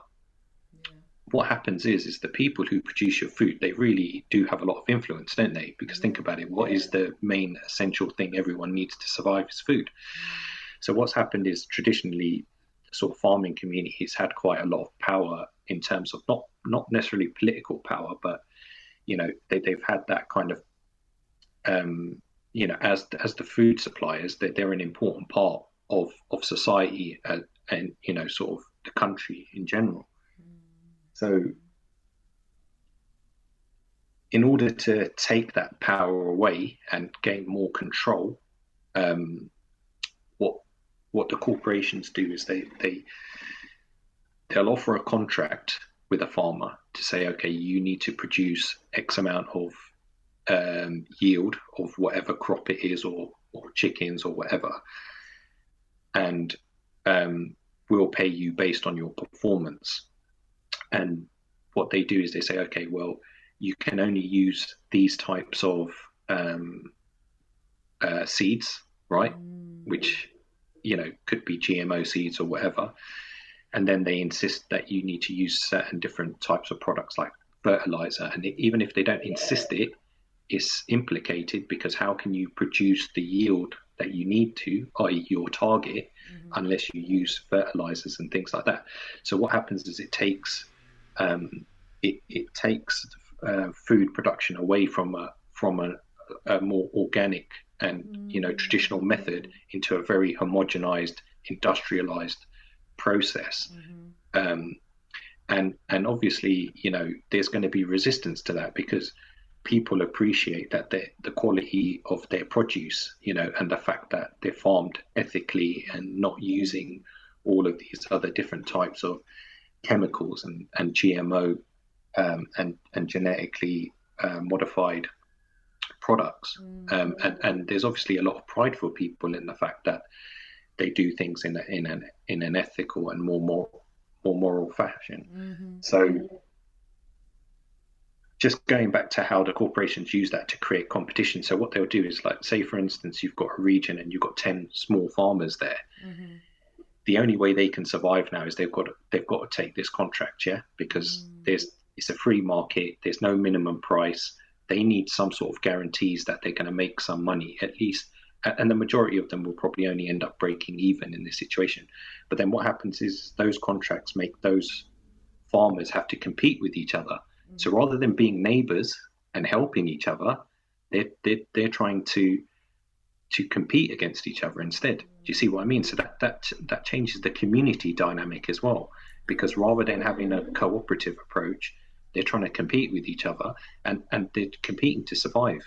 what happens is the people who produce your food, they really do have a lot of influence, don't they? Because think about it, what is the main essential thing everyone needs to survive is food. So what's happened is traditionally sort of farming communities had quite a lot of power in terms of not necessarily political power, but they've had that kind of as the food suppliers, they're an important part of society and sort of the country in general. So in order to take that power away and gain more control, what the corporations do is they'll offer a contract with a farmer to say, okay, you need to produce X amount of yield of whatever crop it is, or chickens or whatever, and we'll pay you based on your performance. And what they do is they say, okay, well, you can only use these types of seeds, right? Which could be GMO seeds or whatever. And then they insist that you need to use certain different types of products like fertilizer. And even if they don't insist it, it's implicated, because how can you produce the yield that you need to, i.e. your target, unless you use fertilizers and things like that. So what happens is it takes food production away from a more organic and traditional method into a very homogenized, industrialized process. And obviously, there's going to be resistance to that, because people appreciate that the quality of their produce, and the fact that they're farmed ethically and not using all of these other different types of chemicals and GMO and genetically modified products. And there's obviously a lot of pride for people in the fact that they do things in an ethical and more moral fashion. So just going back to how the corporations use that to create competition. So what they'll do is, like, say for instance, you've got a region and you've got 10 small farmers there. The only way they can survive now is they've got to take this contract, because it's a free market. There's no minimum price. They need some sort of guarantees that they're going to make some money at least. And the majority of them will probably only end up breaking even in this situation. But then what happens is those contracts make those farmers have to compete with each other. So rather than being neighbors and helping each other, they're trying to compete against each other instead. Do you see what I mean? So that changes the community dynamic as well, because rather than having a cooperative approach, they're trying to compete with each other, and they're competing to survive.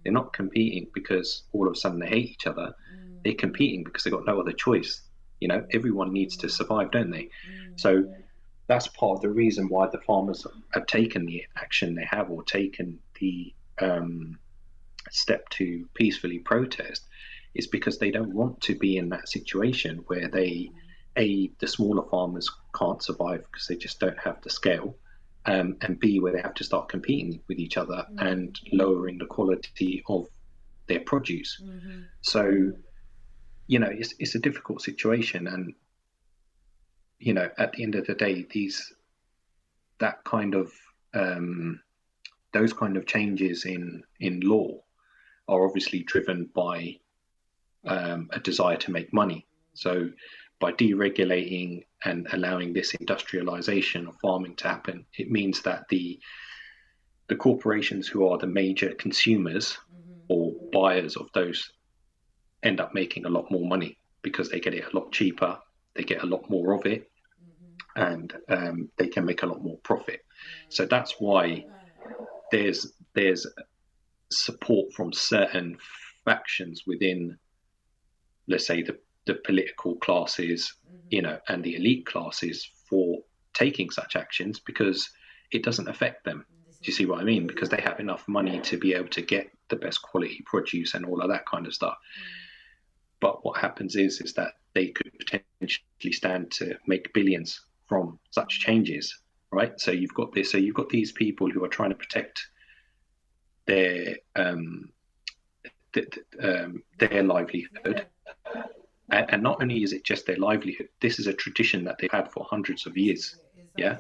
They're not competing because all of a sudden they hate each other. They're competing because they've got no other choice. Everyone needs to survive, don't they? So that's part of the reason why the farmers have taken the action they have, or taken the step to peacefully protest, is because they don't want to be in that situation where the smaller farmers can't survive because they just don't have the scale, and B, where they have to start competing with each other and lowering the quality of their produce. So, it's a difficult situation, and at the end of the day, those kind of changes in law are obviously driven by a desire to make money. So by deregulating and allowing this industrialization of farming to happen, it means that the corporations who are the major consumers or buyers of those end up making a lot more money, because they get it a lot cheaper, they get a lot more of it, and they can make a lot more profit. So that's why there's support from certain factions within, let's say, the political classes, and the elite classes, for taking such actions, because it doesn't affect them. Do you see what I mean? Because they have enough money to be able to get the best quality produce and all of that kind of stuff. But what happens is that they could potentially stand to make billions from such changes, right? So you've got these people who are trying to protect their their livelihood. And not only is it just their livelihood, this is a tradition that they've had for hundreds of years. Yeah.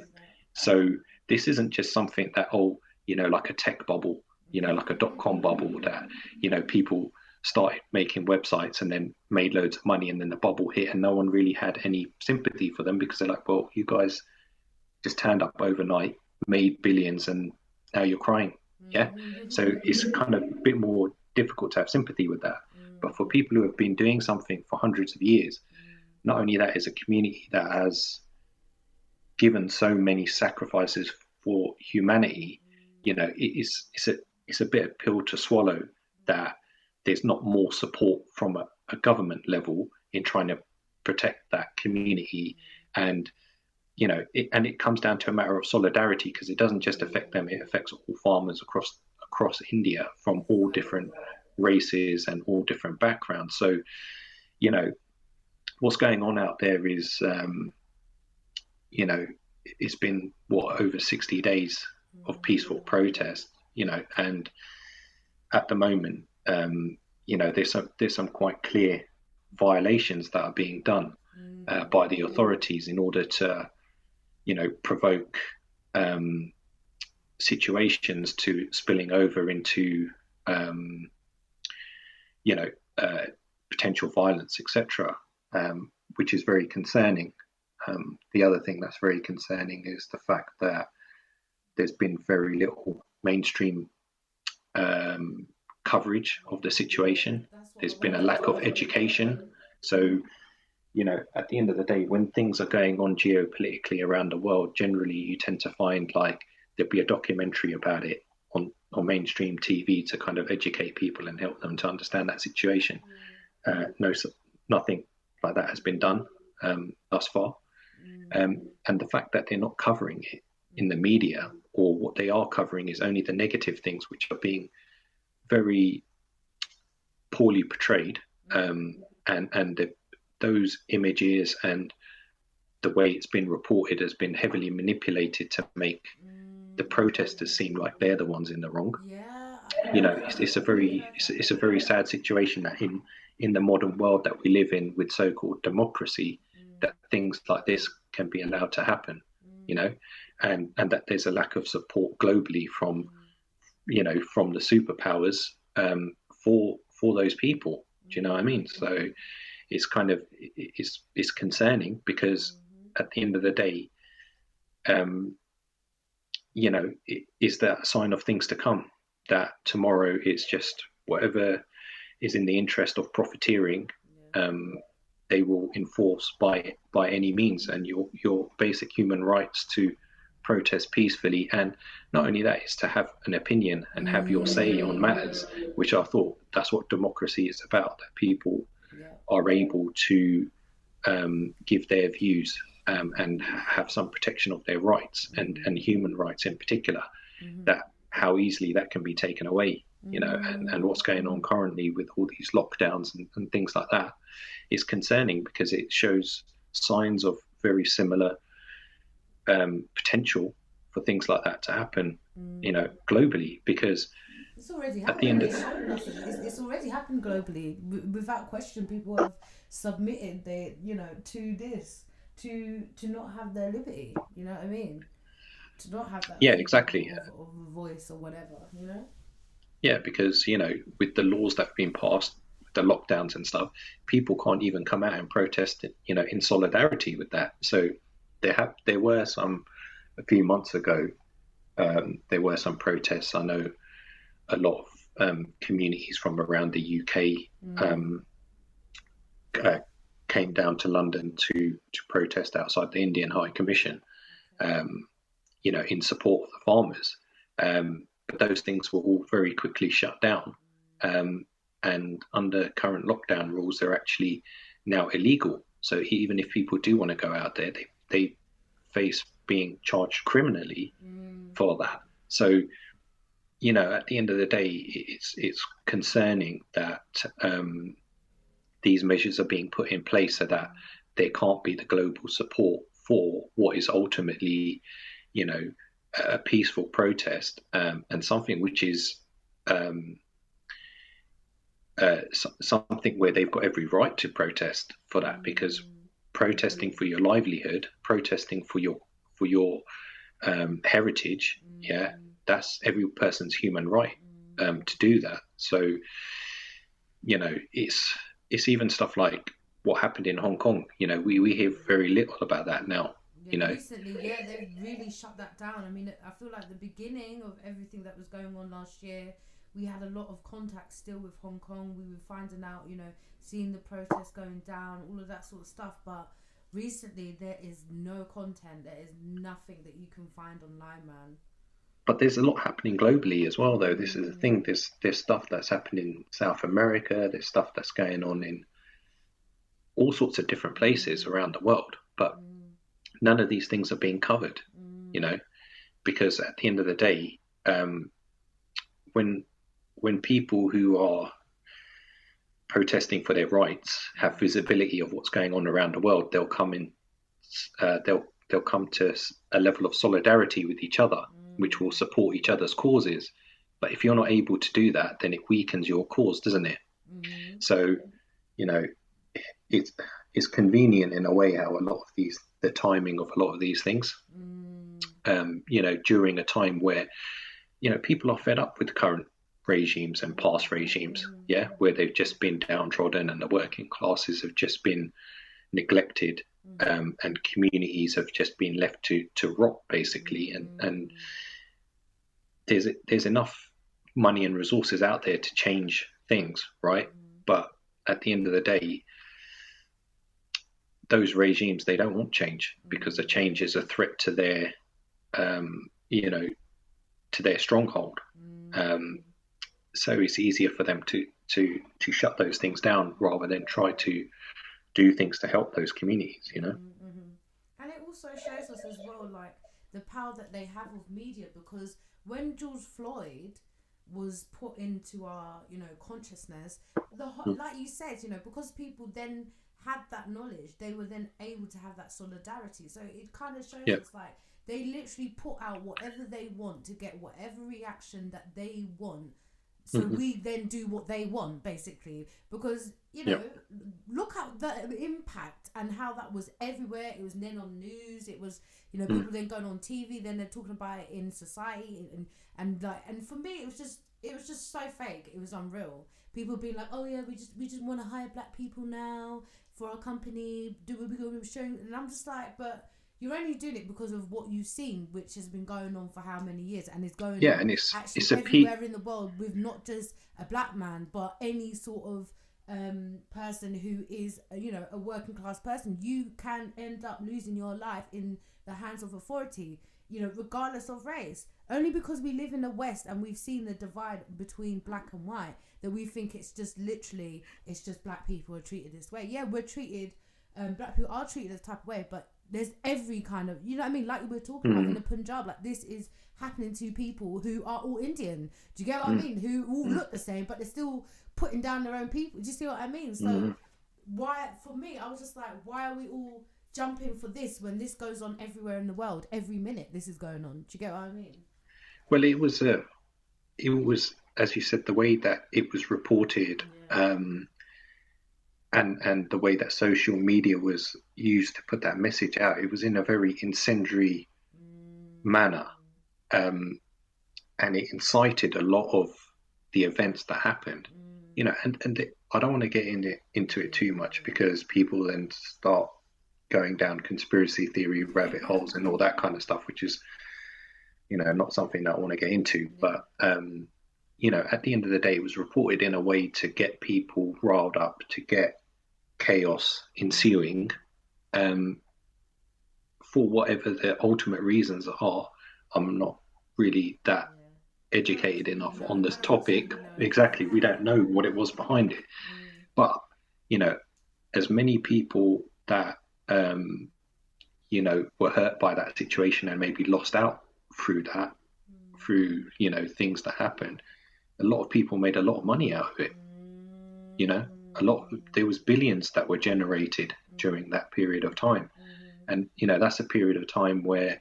So this isn't just something that, oh, like a tech bubble, like a dot-com bubble that, people started making websites and then made loads of money and then the bubble hit and no one really had any sympathy for them because they're like, well, you guys just turned up overnight, made billions, and now you're crying. Yeah. So it's kind of a bit more difficult to have sympathy with that. But for people who have been doing something for hundreds of years, not only that is a community that has given so many sacrifices for humanity, it's a bit of pill to swallow that there's not more support from a government level in trying to protect that community. And it comes down to a matter of solidarity, because it doesn't just affect them, it affects all farmers across India from all different races and all different backgrounds. So what's going on out there is it's been over 60 days of peaceful protest, and at the moment there's some quite clear violations that are being done by the authorities in order to provoke situations to spilling over into potential violence, etc., which is very concerning. The other thing that's very concerning is the fact that there's been very little mainstream coverage of the situation. There's been a lack of education. So, at the end of the day, when things are going on geopolitically around the world, generally you tend to find like there'll be a documentary about it on mainstream TV to kind of educate people and help them to understand that situation. Nothing like that has been done thus far. And the fact that they're not covering it in the media, or what they are covering is only the negative things, which are being very poorly portrayed, and those images and the way it's been reported has been heavily manipulated to make the protesters seem like they're the ones in the wrong. It's a very sad situation that in the modern world that we live in with so-called democracy, that things like this can be allowed to happen, and that there's a lack of support globally from the superpowers for those people. Do you know what I mean? So it's kind of it's concerning, because at the end of the day, is that a sign of things to come, that tomorrow it's just whatever is in the interest of profiteering, they will enforce by any means, and your basic human rights to protest peacefully, and not only that, is to have an opinion and have your say on matters, which I thought that's what democracy is about, that people are able to give their views and have some protection of their rights, and human rights in particular, that how easily that can be taken away, and what's going on currently with all these lockdowns and things like that is concerning, because it shows signs of very similar potential for things like that to happen, globally, because it's already at the happened. end of It's already happened globally. Without question, people have submitted to this, to not have their liberty. You know what I mean? To not have that yeah, freedom exactly. of a voice or whatever. Yeah, because with the laws that have been passed, the lockdowns and stuff, people can't even come out and protest, in solidarity with that. So there were some, a few months ago, there were some protests. I know a lot of communities from around the UK came down to London to protest outside the Indian High Commission, in support of the farmers. But those things were all very quickly shut down. And under current lockdown rules, they're actually now illegal. So even if people do want to go out there, they face being charged criminally for that. So, at the end of the day, it's concerning that these measures are being put in place so that there can't be the global support for what is ultimately, a peaceful protest, and something which is um, something where they've got every right to protest for that, because protesting for your livelihood, protesting for your heritage, yeah, that's every person's human right to do that. So, you know, it's even stuff like what happened in Hong Kong. You know, we hear very little about that now. Yeah, You know, recently, yeah, they've really shut that down. I mean, I feel like the beginning of everything that was going on last year, we had a lot of contact still with Hong Kong. We were finding out, you know, seeing the protests going down, all of that sort of stuff. But recently, there is no content. There is nothing that you can find online, man. but there's a lot happening globally as well, though. This is the thing. There's stuff that's happening in South America. There's stuff that's going on in all sorts of different places around the world. But none of these things are being covered. You know, because at the end of the day, when people who are protesting for their rights have visibility of what's going on around the world, they'll come in. They'll come to a level of solidarity with each other, which will support each other's causes. But if you're not able to do that, then it weakens your cause, doesn't it? So, you know, it's convenient in a way how a lot of the timing of a lot of these things, you know, during a time where, you know, people are fed up with current regimes and past regimes, yeah, where they've just been downtrodden and the working classes have just been neglected, and communities have just been left to rot, basically. And there's enough money and resources out there to change things, right? But at the end of the day, those regimes, they don't want change, because the change is a threat to their, you know, to their stronghold. So it's easier for them to shut those things down rather than try to do things to help those communities, you know. And it also shows us as well, like, the power that they have with media, because when George Floyd was put into our, you know, consciousness, like you said, you know, because people then had that knowledge, they were then able to have that solidarity. So it kind of shows us, like, they literally put out whatever they want to get whatever reaction that they want. So we then do what they want, basically, because, you know, look at the impact and how that was everywhere. It was then on news. It was, you know, people then going on TV. Then they're talking about it in society, and for me, it was just so fake. It was unreal. People being like, oh yeah, we just want to hire black people now for our company. Do we go showing? And I'm just like, but you're only doing it because of what you've seen, which has been going on for how many years, and is going on and it's everywhere in the world, with not just a black man, but any sort of person who is, you know, a working class person. You can end up losing your life in the hands of authority, you know, regardless of race. Only because we live in the West and we've seen the divide between black and white, that we think it's just black people are treated this way. Yeah, we're treated, black people are treated this type of way, but there's every kind of, you know what I mean, like we were talking about in the Punjab, like this is happening to people who are all Indian. Do you get what I mean? Who all look the same, but they're still putting down their own people. Do you see what I mean? So why, for me, I was just like, why are we all jumping for this when this goes on everywhere in the world? Every minute this is going on. Do you get what I mean? Well, it was as you said, the way that it was reported, and the way that social media was used to put that message out, it was in a very incendiary manner, and it incited a lot of the events that happened, you know. And I don't want to get into it too much, because people then start going down conspiracy theory rabbit holes and all that kind of stuff, which is, you know, not something that I want to get into. But you know, at the end of the day, it was reported in a way to get people riled up, to get chaos ensuing, for whatever the ultimate reasons are. I'm not really that educated enough on this topic. Exactly, we don't know what it was behind it. But, you know, as many people that you know, were hurt by that situation and maybe lost out through that, through, you know, things that happened, a lot of people made a lot of money out of it. You know, there was billions that were generated during that period of time. And, you know, that's a period of time where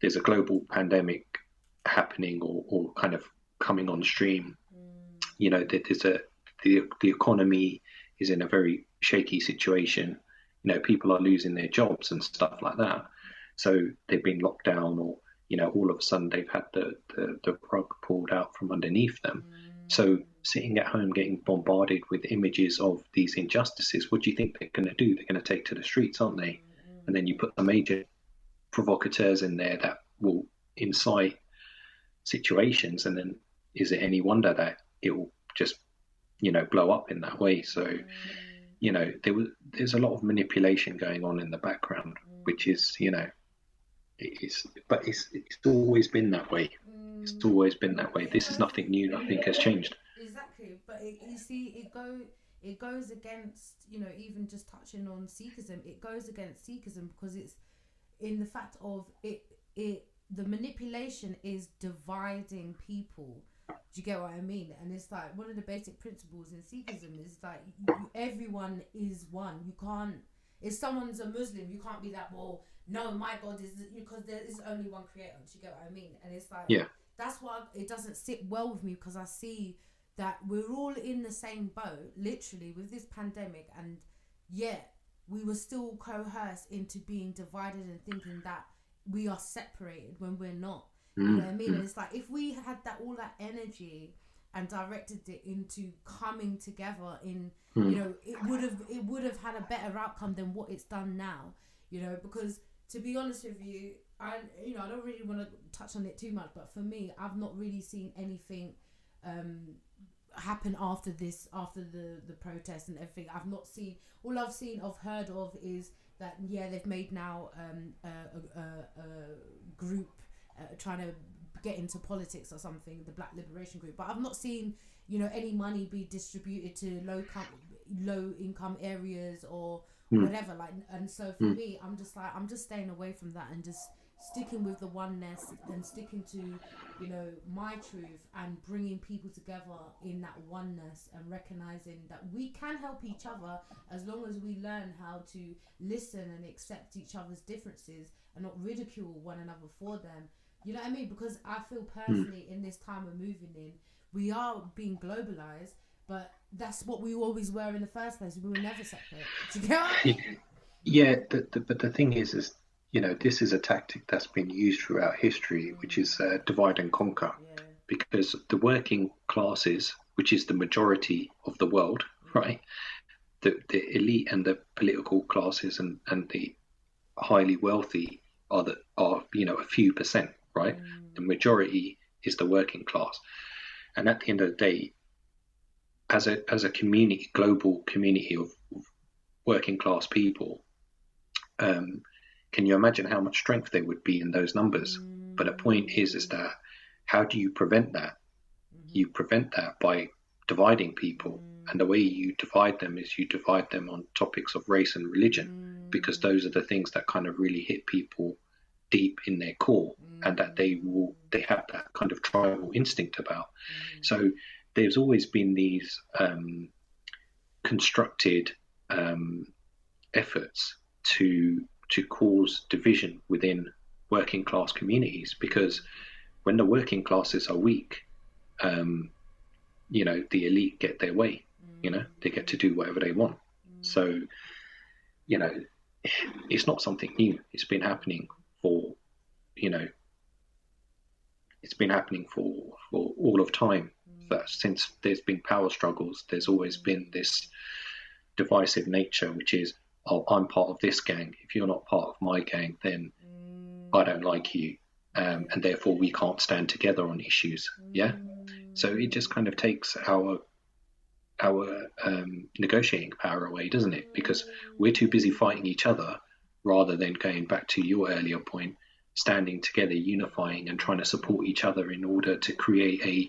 there's a global pandemic happening, or kind of coming on stream, that the economy is in a very shaky situation. People are losing their jobs and stuff like that. So they've been locked down, or all of a sudden they've had the rug pulled out from underneath them. So sitting at home getting bombarded with images of these injustices, what do you think they're going to do? They're going to take to the streets, aren't they? And then you put the major provocateurs in there that will incite situations, and then is it any wonder that it will just blow up in that way? So there's a lot of manipulation going on in the background, which is but it's always been that way. It's always been that way. This is nothing new. Nothing has changed. Exactly, but you see, it goes against, even just touching on Sikhism. It goes against Sikhism because it's in the fact of it. The manipulation is dividing people. Do you get what I mean? And it's like one of the basic principles in Sikhism is like everyone is one. You can't. If someone's a Muslim, you can't be that. Well, no, my God is, because there is only one creator. Do you get what I mean? And it's like, yeah, that's why it doesn't sit well with me, because I see that we're all in the same boat, literally, with this pandemic, and yet we were still coerced into being divided and thinking that we are separated when we're not. You know what I mean? And it's like, if we had all that energy and directed it into coming together in, it would have had a better outcome than what it's done now. Because to be honest with you, I don't really want to touch on it too much, but for me, I've not really seen anything happen after the protests and everything. I've not seen. All I've heard of is that they've made now a group trying to get into politics or something, the Black Liberation Group. But I've not seen any money be distributed to low income areas or whatever. Like, and so for me, I'm just staying away from that and just sticking with the oneness and sticking to my truth and bringing people together in that oneness and recognizing that we can help each other as long as we learn how to listen and accept each other's differences and not ridicule one another for them. You know what I mean? Because I feel personally in this time we're moving in, we are being globalized, but that's what we always were in the first place. We were never separate. Do you get what I mean? Yeah, but the thing is this is a tactic that's been used throughout history, which is divide and conquer. Yeah. Because the working classes, which is the majority of the world, right? The elite and the political classes and the highly wealthy are a few percent, right? The majority is the working class, and at the end of the day, as a community, global community of working class people, can you imagine how much strength there would be in those numbers? But the point is that how do you prevent that? You prevent that by dividing people, and the way you divide them is you divide them on topics of race and religion, because those are the things that kind of really hit people deep in their core, and that they have that kind of tribal instinct about. So there's always been these constructed efforts to cause division within working class communities, because when the working classes are weak, the elite get their way. They get to do whatever they want. So it's not something new. It's been happening for all of time. That since there's been power struggles, there's always been this divisive nature, which is, oh, I'm part of this gang. If you're not part of my gang, then I don't like you, and therefore we can't stand together on issues. Yeah. So it just kind of takes our negotiating power away, doesn't it? Because we're too busy fighting each other rather than going back to your earlier point, standing together, unifying, and trying to support each other in order to create a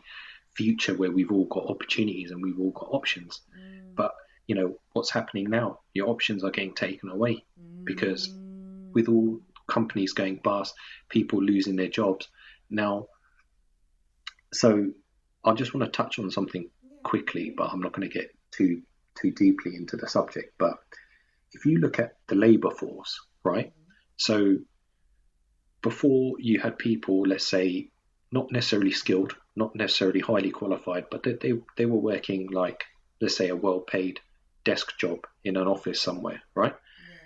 future where we've all got opportunities and we've all got options. But what's happening now? Your options are getting taken away, because with all companies going bust, people losing their jobs now. So I just want to touch on something quickly, but I'm not going to get too deeply into the subject. But if you look at the labor force, right? So before you had people, let's say, not necessarily skilled, not necessarily highly qualified, but they were working like, let's say, a well-paid desk job in an office somewhere, right? Yeah.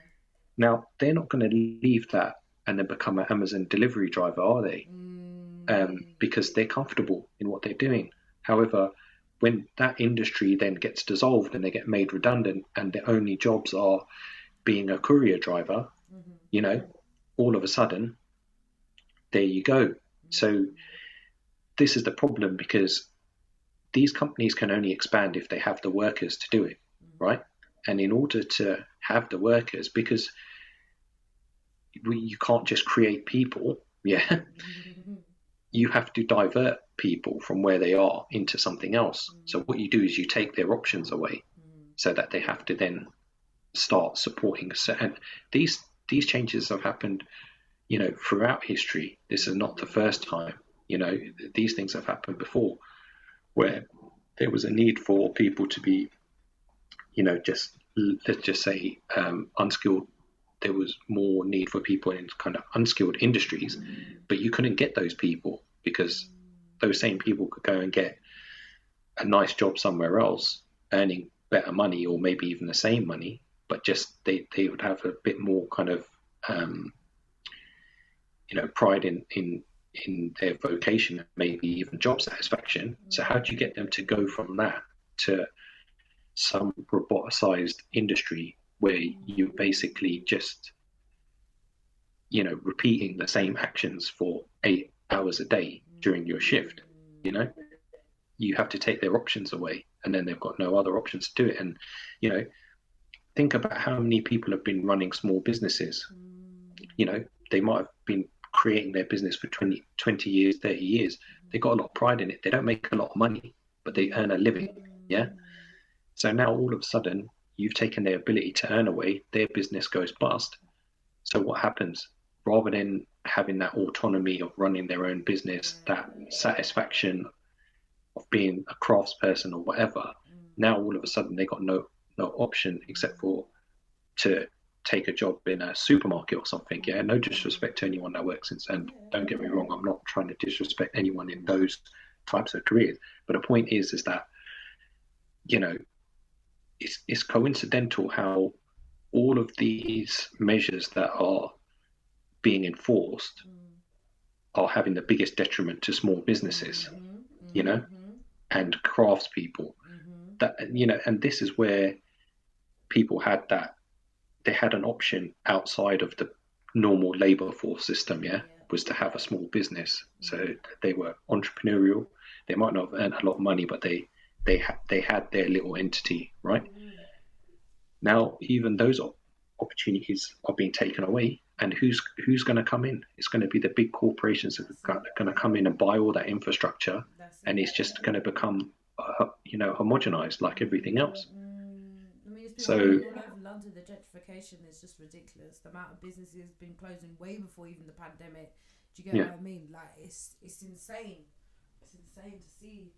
Now, they're not going to leave that and then become an Amazon delivery driver, are they? Because they're comfortable in what they're doing. However, when that industry then gets dissolved and they get made redundant and their only jobs are being a courier driver, you know, all of a sudden, there you go. So this is the problem, because these companies can only expand if they have the workers to do it, right? And in order to have the workers, because you can't just create people, yeah, you have to divert people from where they are into something else. So what you do is you take their options away, so that they have to then start supporting. And these changes have happened, you know, throughout history. This is not the first time. You know, these things have happened before, where there was a need for people to be, you know, just, let's just say, unskilled. There was more need for people in kind of unskilled industries, but you couldn't get those people because those same people could go and get a nice job somewhere else, earning better money, or maybe even the same money, but just they would have a bit more kind of, you know, pride in their vocation, maybe even job satisfaction. So how do you get them to go from that to some roboticized industry where you basically just, you know, repeating the same actions for 8 hours a day during your shift? You know, you have to take their options away, and then they've got no other options to do it. And, you know, think about how many people have been running small businesses. You know, they might have been creating their business for 20 years, 30 years. They got a lot of pride in it. They don't make a lot of money, but they earn a living. Yeah. So now all of a sudden, you've taken their ability to earn away, their business goes bust. So what happens? Rather than having that autonomy of running their own business, that satisfaction of being a craftsperson or whatever, now all of a sudden they got no option except for to take a job in a supermarket or something. Yeah, no disrespect to anyone that works in, and don't get me wrong, I'm not trying to disrespect anyone in those types of careers. But the point is that, you know, it's coincidental how all of these measures that are being enforced are having the biggest detriment to small businesses, you know, and craftspeople. That, you know, and this is where people had that, they had an option outside of the normal labor force system, yeah, was to have a small business. So they were entrepreneurial. They might not have earned a lot of money, but they had their little entity, right? Now, even those opportunities are being taken away, and who's going to come in? It's going to be the big corporations that are going to come in and buy all that infrastructure, and it's just going to become, you know, homogenized like everything else. I mean, it's been So happening all over London. The gentrification is just ridiculous. The amount of businesses has been closing way before even the pandemic. Do you get yeah, what I mean? Like, it's insane. It's insane to see.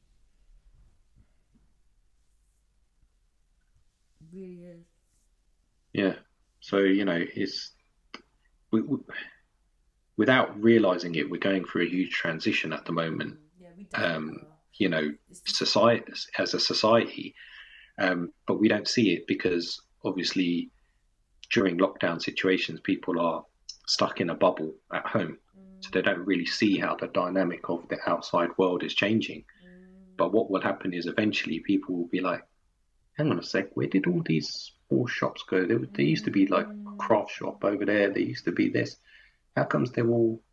It really is. yeah. So, you know, it's without realizing it, we're going through a huge transition at the moment. Yeah, we definitely are. You know, It's just society as a society, but we don't see it because obviously during lockdown situations, people are stuck in a bubble at home, so they don't really see how the dynamic of the outside world is changing. But what will happen is eventually people will be like, hang on a sec, where did all these small shops go? There used to be like a craft shop over there. There used to be this. How comes they're all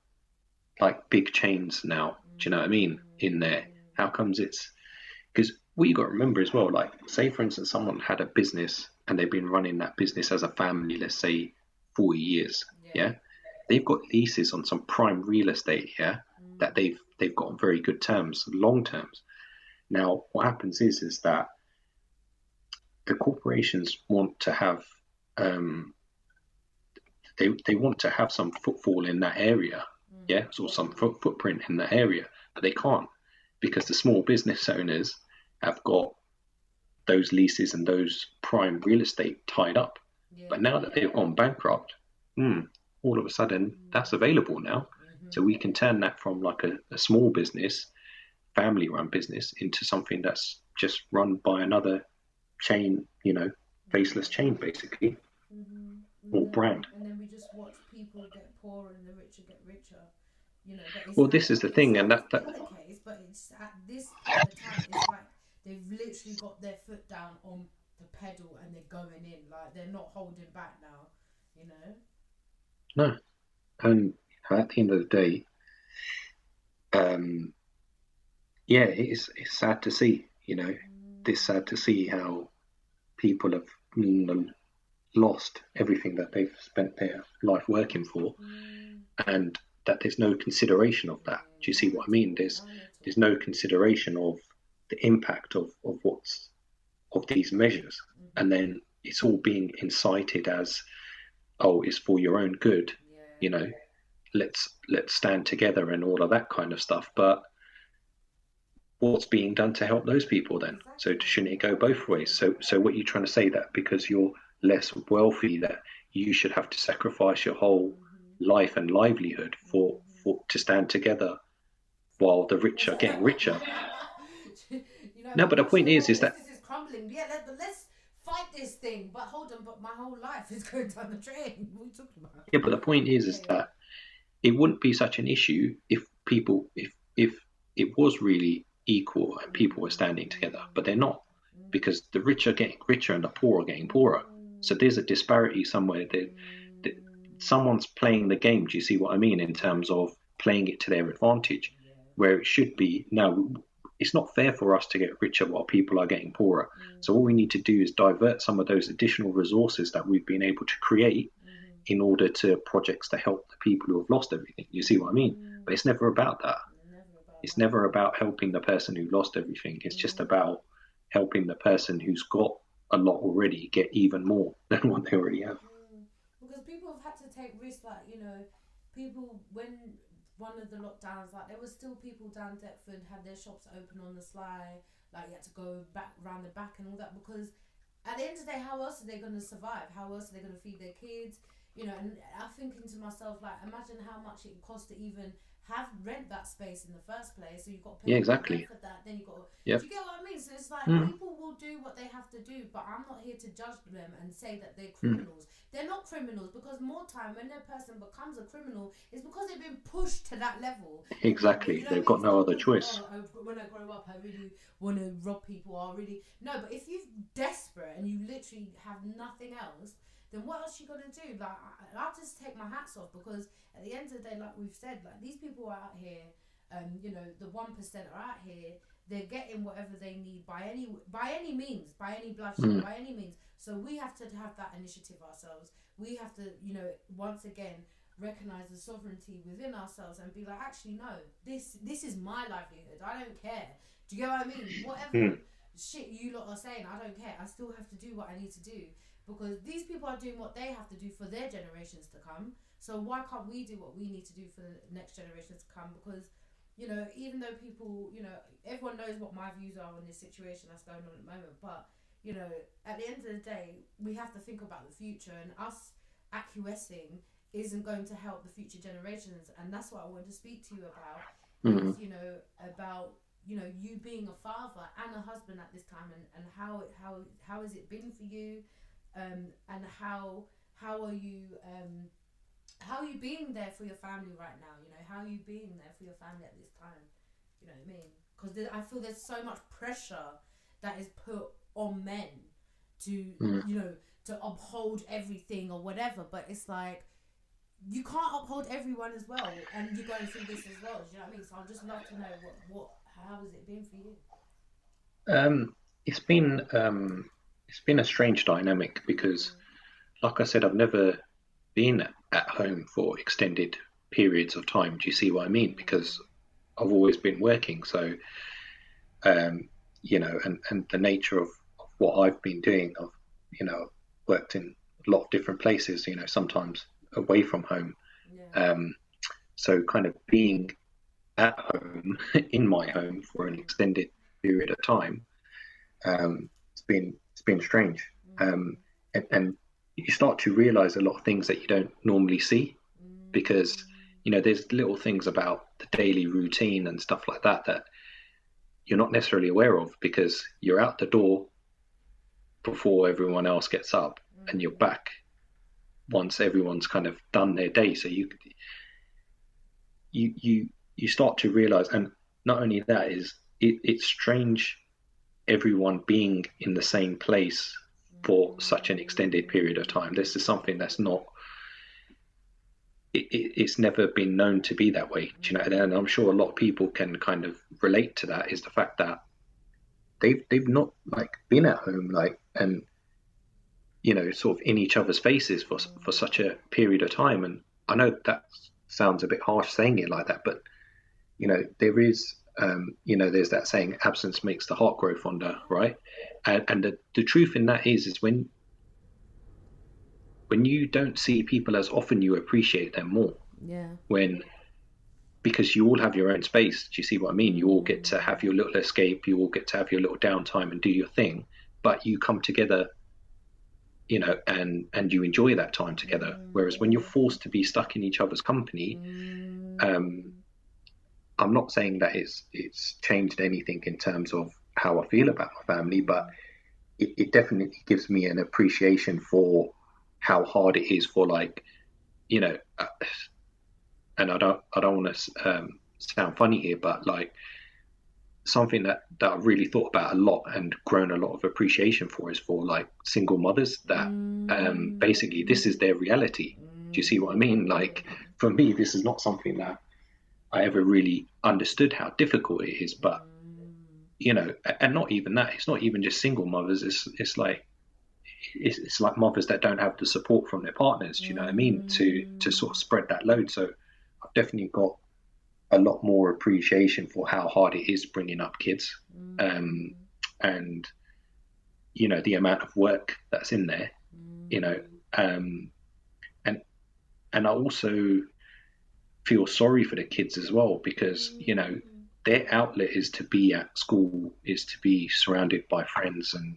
like big chains now? Do you know what I mean? In there, how comes it's, because what you got to remember as well, like, say for instance, someone had a business and they've been running that business as a family, let's say 40 years, yeah, they've got leases on some prime real estate, yeah, that they've got on very good terms, long terms. Now, what happens is that the corporations want to have, they want to have some footfall in that area, yeah, or some footprint in that area, but they can't because the small business owners have got those leases and those prime real estate tied up. But now that they've gone bankrupt, all of a sudden that's available now. So we can turn that from like a small business family run business into something that's just run by another chain, faceless chain basically, or brand. And then we just watch people get poorer and the richer get richer. But Well, this is the it's thing, and always that been the case, but it's at this point in time, it's like they've literally got their foot down on the pedal and they're going in, like they're not holding back now, you know. no, and at the end of the day, um, yeah, it's sad to see, it's sad to see how people have lost everything that they've spent their life working for, and that there's no consideration of that. Do you see what I mean? There's no consideration of the impact of what's of these measures, and then it's all being incited as, oh, it's for your own good, you know. Let's stand together and all of that kind of stuff. But what's being done to help those people then? So shouldn't it go both ways? So what you're trying to say, that because you're less wealthy, that you should have to sacrifice your whole life and livelihood for to stand together while the rich are getting richer? No, but the point is that business is crumbling. Yeah, let's fight this thing. But hold on, but my whole life is going down the drain. What are you talking about? yeah, but the point is that it wouldn't be such an issue if people if it was really equal and people were standing together, but they're not, because the rich are getting richer and the poor are getting poorer. So there's a disparity somewhere. That someone's playing the game. Do you see what I mean? In terms of playing it to their advantage, where it should be now. It's not fair for us to get richer while people are getting poorer. So what we need to do is divert some of those additional resources that we've been able to create in order to projects to help the people who have lost everything. You see what I mean? But it's never about that. It's never about helping the person who lost everything. It's just about helping the person who's got a lot already get even more than what they already have. Because people have had to take risks, like, people, when one of the lockdowns, like there was still people down Deptford had their shops open on the sly, like you had to go back round the back and all that, because at the end of the day, how else are they going to survive? How else are they going to feed their kids? And I'm thinking to myself, like, imagine how much it costs to even rent that space in the first place. So you've got to pay exactly for that. Then you've got to, yep. Do you get what I mean? So it's like people will do what they have to do, but I'm not here to judge them and say that they're criminals. They're not criminals, because more time when their person becomes a criminal, it's because they've been pushed to that level. Exactly. They've got no other choice. When I grow up, I really want to rob people. No, but if you're desperate and you literally have nothing else, then what else are you going to do? Like, I just take my hats off, because at the end of the day, like we've said, like these people are out here, the 1% are out here, they're getting whatever they need by any means, by any bloodshed, by any means. So we have to have that initiative ourselves. We have to, once again, recognize the sovereignty within ourselves and be like, actually, no, this is my livelihood. I don't care. Do you get what I mean? Whatever shit you lot are saying, I don't care. I still have to do what I need to do, because these people are doing what they have to do for their generations to come. So why can't we do what we need to do for the next generations to come? Because, even though people, everyone knows what my views are on this situation that's going on at the moment, but, at the end of the day, we have to think about the future, and us acquiescing isn't going to help the future generations. And that's what I wanted to speak to you about, is, about, you being a father and a husband at this time, and how has it been for you, and how are you being there for your family right now? How are you being there for your family at this time? You know what I mean? Because I feel there's so much pressure that is put on men to to uphold everything or whatever, but it's like you can't uphold everyone as well, and you're going through this as well. Do you know what I mean? So I'd just love to know how has it been for you? It's been a strange dynamic, because, like I said, I've never been at home for extended periods of time. Do you see what I mean? Because I've always been working. So, and the nature of what I've been doing, I've worked in a lot of different places, sometimes away from home. So kind of being at home, in my home for an extended period of time, it's been strange. And you start to realize a lot of things that you don't normally see, because there's little things about the daily routine and stuff like that you're not necessarily aware of, because you're out the door before everyone else gets up, and you're back once everyone's kind of done their day. So you start to realize, and not only that, is it's strange everyone being in the same place for such an extended period of time. This is something that's not, it's never been known to be that way, you know. And I'm sure a lot of people can kind of relate to that, is the fact that they've not like been at home, like, and you know, sort of in each other's faces for such a period of time. And I know that sounds a bit harsh saying it like that, but you know, there is you know, there's that saying, absence makes the heart grow fonder, right? And the truth in that is when you don't see people as often, you appreciate them more. Yeah. Because you all have your own space. Do you see what I mean? You all get to have your little escape. You all get to have your little downtime and do your thing. But you come together, you know, and you enjoy that time together. Whereas when you're forced to be stuck in each other's company, I'm not saying that it's changed anything in terms of how I feel about my family, but it definitely gives me an appreciation for how hard it is for, like, you know, and I don't want to sound funny here, but like, something that I really thought about a lot and grown a lot of appreciation for is for like single mothers that basically this is their reality. Do you see what I mean? Like, for me, this is not something that I ever really understood how difficult it is, but you know, and not even that, it's not even just single mothers, it's like mothers that don't have the support from their partners, do you know what I mean, to sort of spread that load. So I've definitely got a lot more appreciation for how hard it is bringing up kids, and you know, the amount of work that's in there, you know, and I also feel sorry for the kids as well, because you know, their outlet is to be at school, is to be surrounded by friends and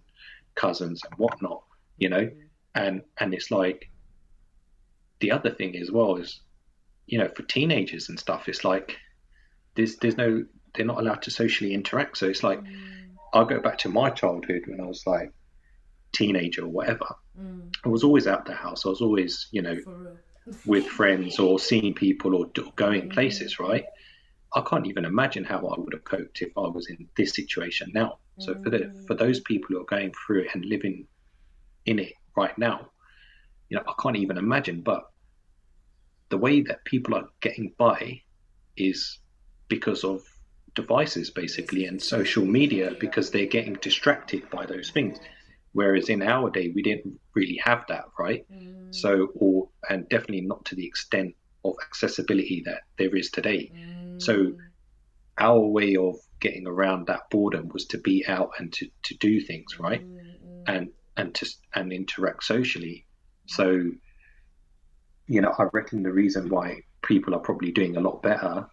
cousins and whatnot, you know, and it's like, the other thing as well is, you know, for teenagers and stuff, it's like there's no, they're not allowed to socially interact. So it's like, I'll go back to my childhood when I was like teenager or whatever. I was always out the house. I was always, you know, with friends or seeing people or going places, right? I can't even imagine how I would have coped if I was in this situation now. So for those people who are going through it and living in it right now, you know, I can't even imagine. But the way that people are getting by is because of devices, basically, and social media, because they're getting distracted by those things. Whereas in our day, we didn't really have that, right? So, and definitely not to the extent of accessibility that there is today. So our way of getting around that boredom was to be out and to do things, right? And interact socially. So, you know, I reckon the reason why people are probably doing a lot better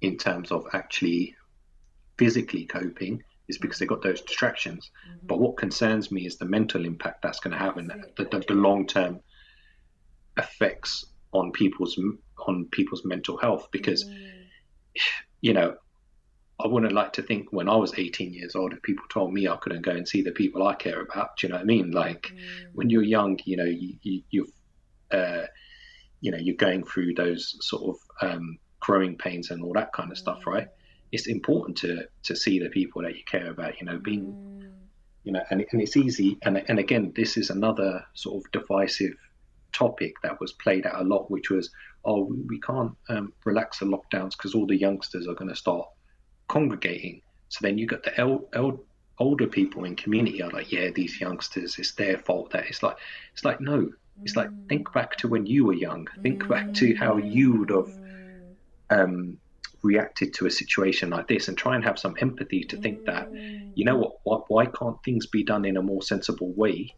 in terms of actually physically coping is because they got those distractions. But what concerns me is the mental impact that's going to have, and the long-term effects on people's mental health. Because, you know, I wouldn't like to think when I was 18 years old, if people told me I couldn't go and see the people I care about. Do you know what I mean? Like, when you're young, you know, you're going through those sort of growing pains and all that kind of stuff, right? It's important to see the people that you care about, you know, being, you know, and it's easy. And again, this is another sort of divisive topic that was played out a lot, which was, oh, we can't relax the lockdowns because all the youngsters are going to start congregating. So then you got the older people in community are like, yeah, these youngsters, it's their fault. That it's like no, it's like, think back to when you were young. Think back to how you would have reacted to a situation like this, and try and have some empathy to think that, you know what, why can't things be done in a more sensible way?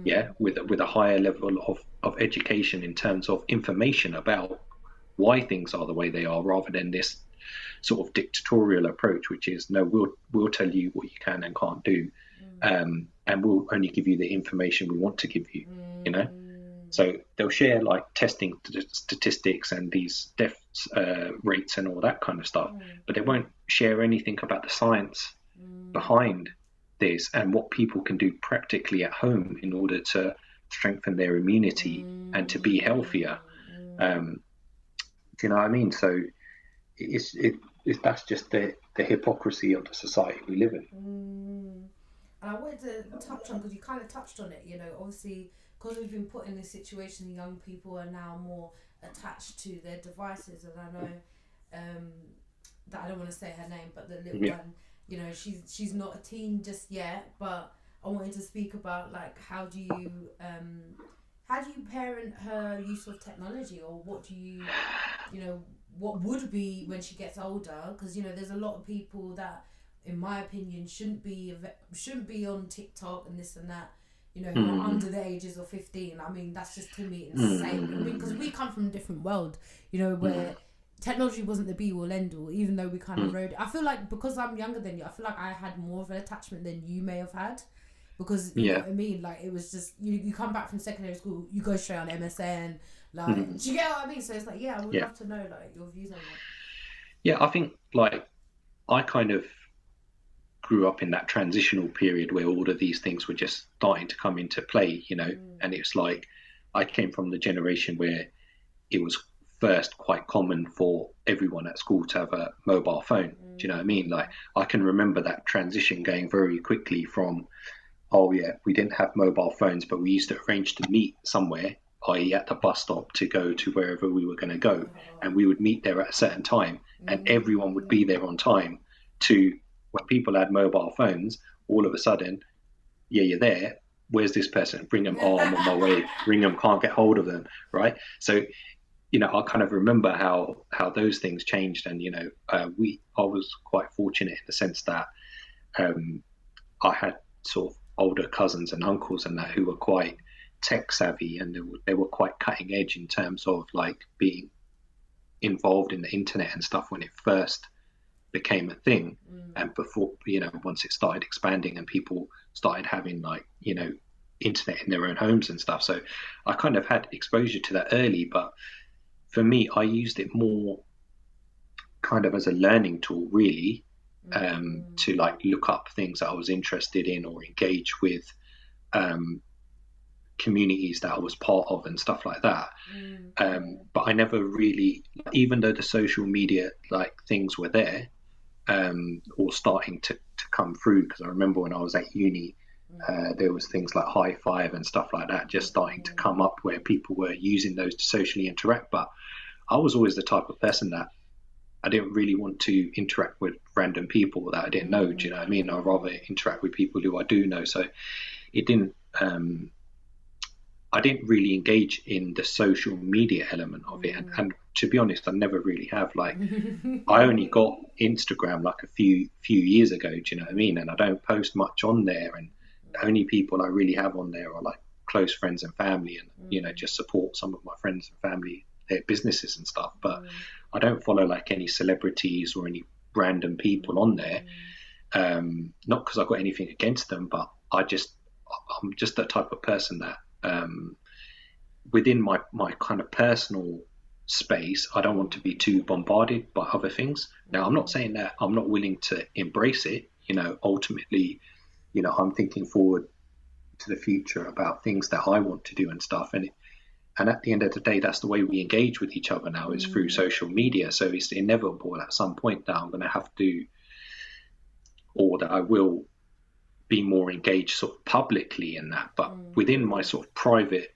Yeah, with a higher level of education in terms of information about why things are the way they are, rather than this sort of dictatorial approach, which is, no, we'll tell you what you can and can't do, and we'll only give you the information we want to give you, you know. So they'll share like testing statistics and these death rates and all that kind of stuff, but they won't share anything about the science behind this and what people can do practically at home in order to strengthen their immunity and to be healthier. Do you know what I mean? So that's just the hypocrisy of the society we live in. And I wanted to touch on, because you kind of touched on it, you know, obviously, because we've been put in this situation, young people are now more attached to their devices. And I know that I don't want to say her name, but the little one, you know, she's not a teen just yet, but I wanted to speak about, like, how do you parent her use of technology, or what do you know, what would be when she gets older? Because, you know, there's a lot of people that, in my opinion, shouldn't be on TikTok and this and that, you know, who are under the ages of 15. I mean, that's just, to me, insane. I mean, because we come from a different world, you know, where technology wasn't the be all end all, even though we kind of rode it. I feel like, because I'm younger than you, I feel like I had more of an attachment than you may have had. Because, you know what I mean? Like, it was just, you come back from secondary school, you go straight on MSN. Like, do you get what I mean? So it's like, I would love to know, like, your views on that. Yeah, I think, like, I kind of grew up in that transitional period where all of these things were just starting to come into play, you know, and it's like, I came from the generation where it was first quite common for everyone at school to have a mobile phone. Do you know what I mean? Like, I can remember that transition going very quickly from, oh yeah, we didn't have mobile phones, but we used to arrange to meet somewhere, i.e. at the bus stop, to go to wherever we were going to go. And we would meet there at a certain time, and everyone would be there on time. To when people had mobile phones, all of a sudden, you're there. Where's this person? Bring them. Oh, I'm on my way. Ring them. Can't get hold of them. Right. So, you know, I kind of remember how those things changed. And, you know, I was quite fortunate in the sense that I had sort of older cousins and uncles and that who were quite tech savvy, and they were quite cutting edge in terms of, like, being involved in the internet and stuff when it first became a thing. And before, you know, once it started expanding and people started having, like, you know, internet in their own homes and stuff. So I kind of had exposure to that early, but for me, I used it more kind of as a learning tool, really, to, like, look up things that I was interested in or engage with communities that I was part of and stuff like that. But I never really, even though the social media, like, things were there, or starting to come through, because I remember when I was at uni, there was things like High Five and stuff like that just starting to come up, where people were using those to socially interact. But I was always the type of person that I didn't really want to interact with random people that I didn't know. Do you know what I mean? I'd rather interact with people who I do know. So it didn't, I didn't really engage in the social media element of it. And to be honest, I never really have. Like, I only got Instagram like a few years ago, do you know what I mean? And I don't post much on there. And the only people I really have on there are, like, close friends and family, and, you know, just support some of my friends and family, their businesses and stuff. But I don't follow, like, any celebrities or any random people on there. Not because I've got anything against them, but I'm just the type of person that, within my kind of personal space, I don't want to be too bombarded by other things. Now, I'm not saying that I'm not willing to embrace it. You know, ultimately, you know, I'm thinking forward to the future about things that I want to do and stuff. And at the end of the day, that's the way we engage with each other now, is through social media. So it's inevitable at some point that I'm going to have to, or that I will be more engaged sort of publicly in that. But within my sort of private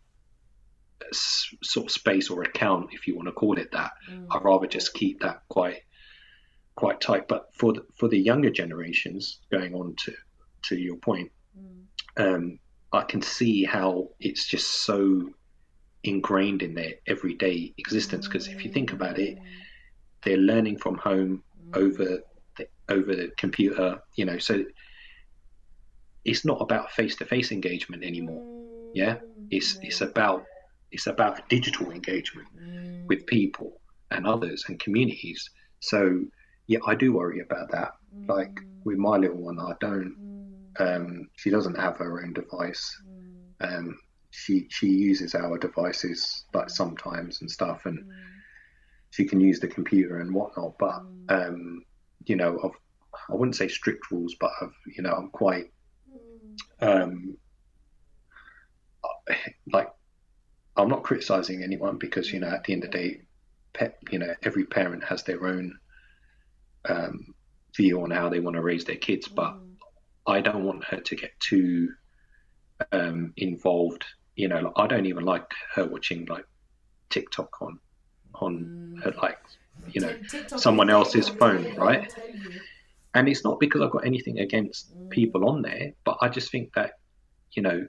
sort of space or account, if you want to call it that, I'd rather just keep that quite tight. But for the younger generations, going on to your point, I can see how it's just so ingrained in their everyday existence. Because if you think about it, they're learning from home over the computer, you know. So it's not about face-to-face engagement anymore. Yeah, it's about digital engagement with people and others and communities. So yeah, I do worry about that. Like, with my little one, I don't. She doesn't have her own device. She uses our devices, like, sometimes and stuff, and she can use the computer and whatnot. But you know, I wouldn't say strict rules, but I'm quite um, like, I'm not criticizing anyone because at the end of the day, every parent has their own view on how they want to raise their kids, but I don't want her to get too involved. Like, I don't even like her watching like TikTok on her, like, TikTok is someone else's phone, dating, I right? tell you. And it's not because I've got anything against people on there, but I just think that you know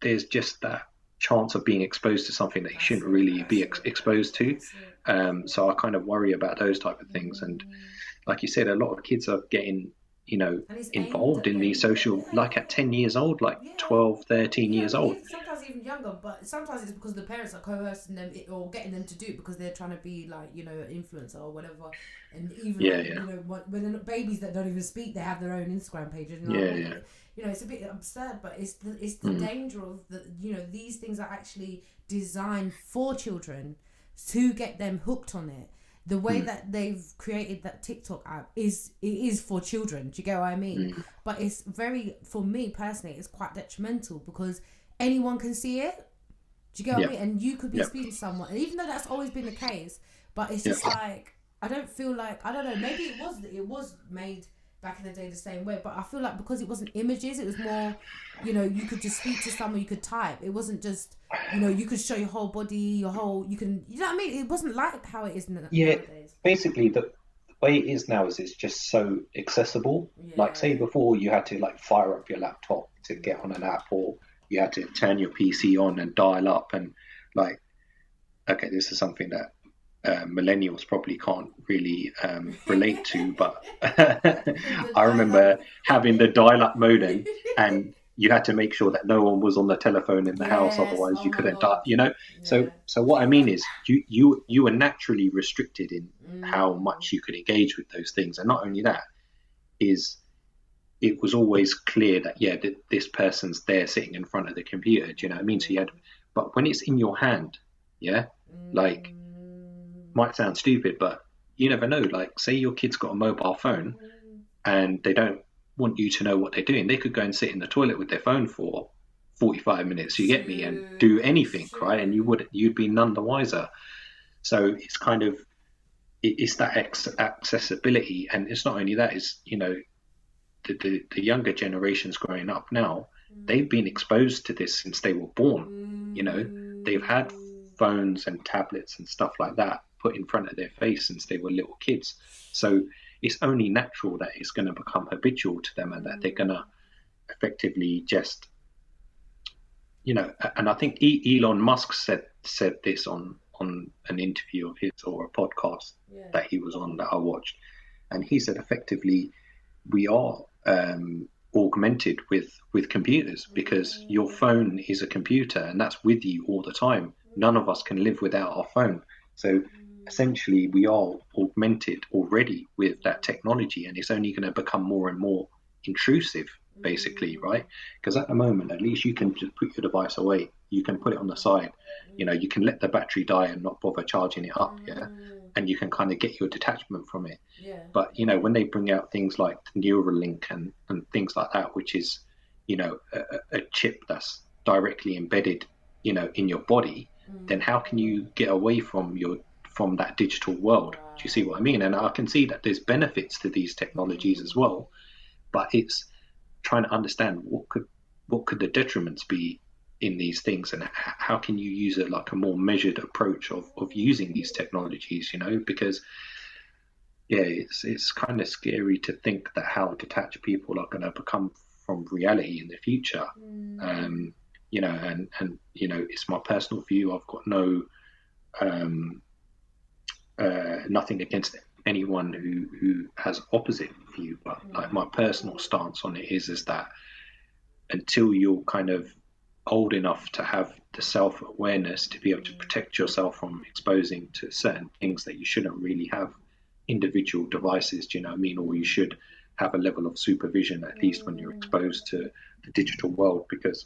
there's just that chance of being exposed to something that you shouldn't really be exposed to. So I kind of worry about those type of things. And like you said, a lot of kids are getting, And it's aimed involved at in them. these social, Yeah. like at 10 years old, like Yeah. 12, 13 Yeah, years but old. sometimes even younger, but sometimes it's because the parents are coercing them or getting them to do it because they're trying to be like, an influencer or whatever. And even Yeah, like, yeah, when they're not babies that don't even speak, they have their own Instagram pages. And yeah, like, yeah. it's a bit absurd, but it's the danger of these things are actually designed for children to get them hooked on it. The way that they've created that TikTok app is for children. Do you get what I mean? But it's for me personally, it's quite detrimental because anyone can see it. Do you get what I mean? And you could be speaking to someone, and even though that's always been the case, but it's just like, I don't feel like, I don't know, maybe it was made back in the day the same way, but I feel like because it wasn't images, it was more, you could just speak to someone, you could type. It wasn't just, you could show your whole body, you know what I mean? It wasn't like how it is nowadays. Basically, the way it is now is it's just so accessible. Like, say before you had to like fire up your laptop to get on an app, or you had to turn your PC on and dial up, and like, okay, this is something that millennials probably can't really relate to, but I remember having the dial-up modem, and you had to make sure that no one was on the telephone in the house, Yes, otherwise oh you my couldn't dial. god. So Yeah. what I mean is, you were naturally restricted in how much you could engage with those things, and not only that, is it was always clear that this person's there sitting in front of the computer. Do you know what I mean? So but when it's in your hand, like, might sound stupid, but you never know. Like, say your kid's got a mobile phone and they don't want you to know what they're doing. They could go and sit in the toilet with their phone for 45 minutes, you get me, and do anything, right? And you'd be none the wiser. So it's kind of, it's that accessibility. And it's not only that, it's, the younger generations growing up now, they've been exposed to this since they were born. They've had phones and tablets and stuff like that put in front of their face since they were little kids. So it's only natural that it's going to become habitual to them, and that they're going to effectively just, and I think Elon Musk said this on an interview of his, or a podcast that he was on that I watched, and he said effectively we are augmented with computers, because your phone is a computer and that's with you all the time. None of us can live without our phone. So essentially we are augmented already with that technology, and it's only going to become more and more intrusive, basically, right? Because at the moment, at least you can just put your device away, you can put it on the side, you can let the battery die and not bother charging it up, and you can kind of get your detachment from it. But when they bring out things like Neuralink and things like that, which is a chip that's directly embedded in your body, then how can you get away from that digital world? Do you see what I mean? And I can see that there's benefits to these technologies as well, but it's trying to understand what could the detriments be in these things, and how can you use it like a more measured approach of using these technologies, because it's kind of scary to think that how detached people are going to become from reality in the future. And it's my personal view. I've got nothing against anyone who has opposite view, but like, my personal stance on it is that until you're kind of old enough to have the self-awareness to be able to protect yourself from exposing to certain things that you shouldn't really have individual devices, do you know what I mean? Or you should have a level of supervision, at least when you're exposed to the digital world, because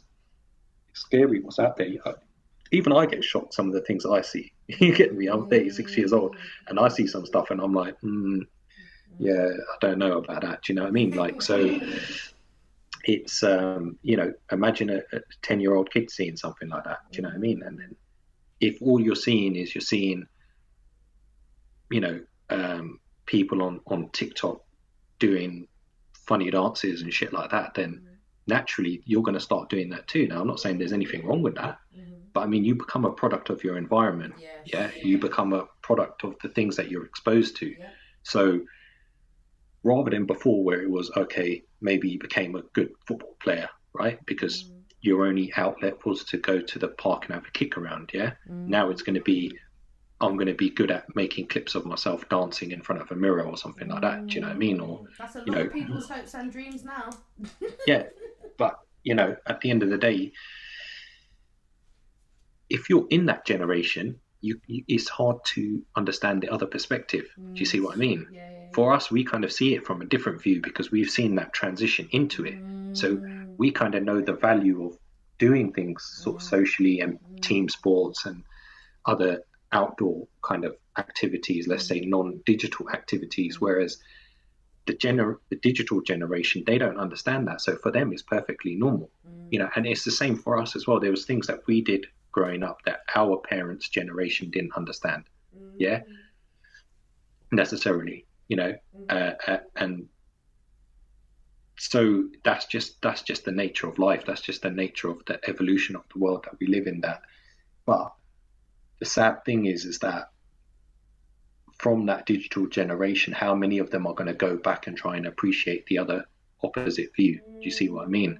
it's scary what's out there. Even I get shocked some of the things I see. You get me? I'm 36 years old and I see some stuff and I'm like, yeah, I don't know about that. Do you know what I mean? Like, so it's imagine a 10-year-old kid seeing something like that. Do you know what I mean? And then if all you're seeing is you're seeing, you know, people on TikTok doing funny dances and shit like that, then naturally you're going to start doing that too. Now, I'm not saying there's anything wrong with that, but I mean, you become a product of your environment. Yes. Yeah, you become a product of the things that you're exposed to. Yeah. So rather than before where it was, okay, maybe you became a good football player, right? Because your only outlet was to go to the park and have a kick around. Yeah. Now it's going to be, I'm going to be good at making clips of myself dancing in front of a mirror or something like that. Do you know what I mean? Or, that's a you lot know, of people's hopes and dreams now. yeah. But, you know, at the end of the day, if you're in that generation, it's hard to understand the other perspective. Do you see what I mean? Yeah. For us, we kind of see it from a different view because we've seen that transition into it. So we kind of know the value of doing things sort of socially and team sports and other outdoor kind of activities, let's say non-digital activities, whereas the digital generation, they don't understand that. So for them, it's perfectly normal, you know, and it's the same for us as well. There was things that we did growing up that our parents' generation didn't understand. Yeah, necessarily, you know, and so that's just the nature of life. That's just the nature of the evolution of the world that we live in. That, but the sad thing is that from that digital generation, how many of them are going to go back and try and appreciate the other opposite view? Do you see what I mean?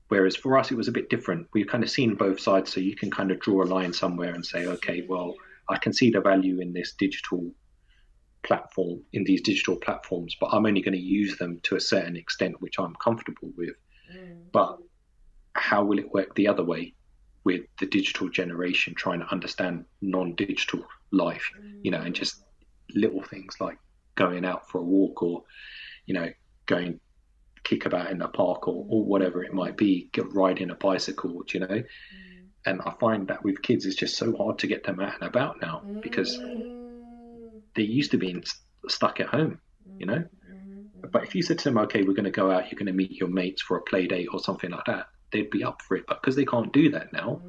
Whereas for us, it was a bit different. We've kind of seen both sides, so you can kind of draw a line somewhere and say, okay, well, I can see the value in this digital platform, in these digital platforms, but I'm only going to use them to a certain extent, which I'm comfortable with. But how will it work the other way with the digital generation trying to understand non-digital life, you know, and just little things like going out for a walk or, you know, going kick about in the park or whatever it might be, riding a bicycle, you know. And I find that with kids, it's just so hard to get them out and about now because they used to being stuck at home, you know. But if you said to them, okay, we're going to go out, you're going to meet your mates for a play date or something like that, they'd be up for it. But because they can't do that now,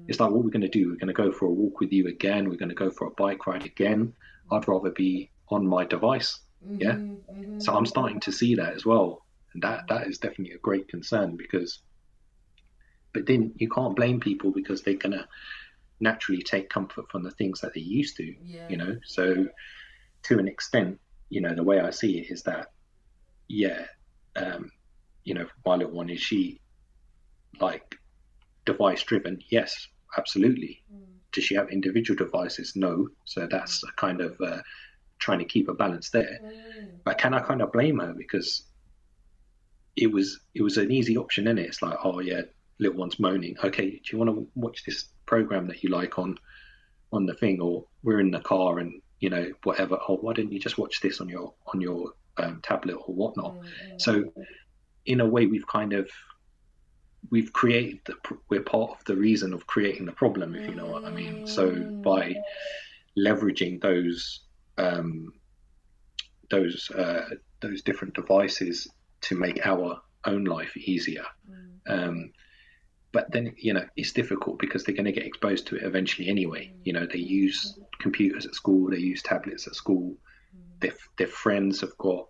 it's like, what we're going to do? We're going to go for a walk with you again. We're going to go for a bike ride again. I'd rather be on my device. Yeah. So I'm starting to see that as well. And that is definitely a great concern because, but then you can't blame people because they're going to naturally take comfort from the things that they used to, you know? So to an extent, you know, the way I see it is that, yeah, you know, my little one, is she like device driven? Yes, absolutely. Does she have individual devices? No. So that's a kind of trying to keep a balance there. But can I kind of blame her because it was an easy option, innit? It's like, oh yeah, little one's moaning. Okay, do you want to watch this program that you like on the thing, or we're in the car and you know whatever. Oh, why didn't you just watch this on your tablet or whatnot? So in a way, we've created we're part of the reason of creating the problem, if you know what I mean. So by leveraging those different devices to make our own life easier. But then, you know, it's difficult because they're going to get exposed to it eventually anyway. You know, they use computers at school, they use tablets at school. Their friends have got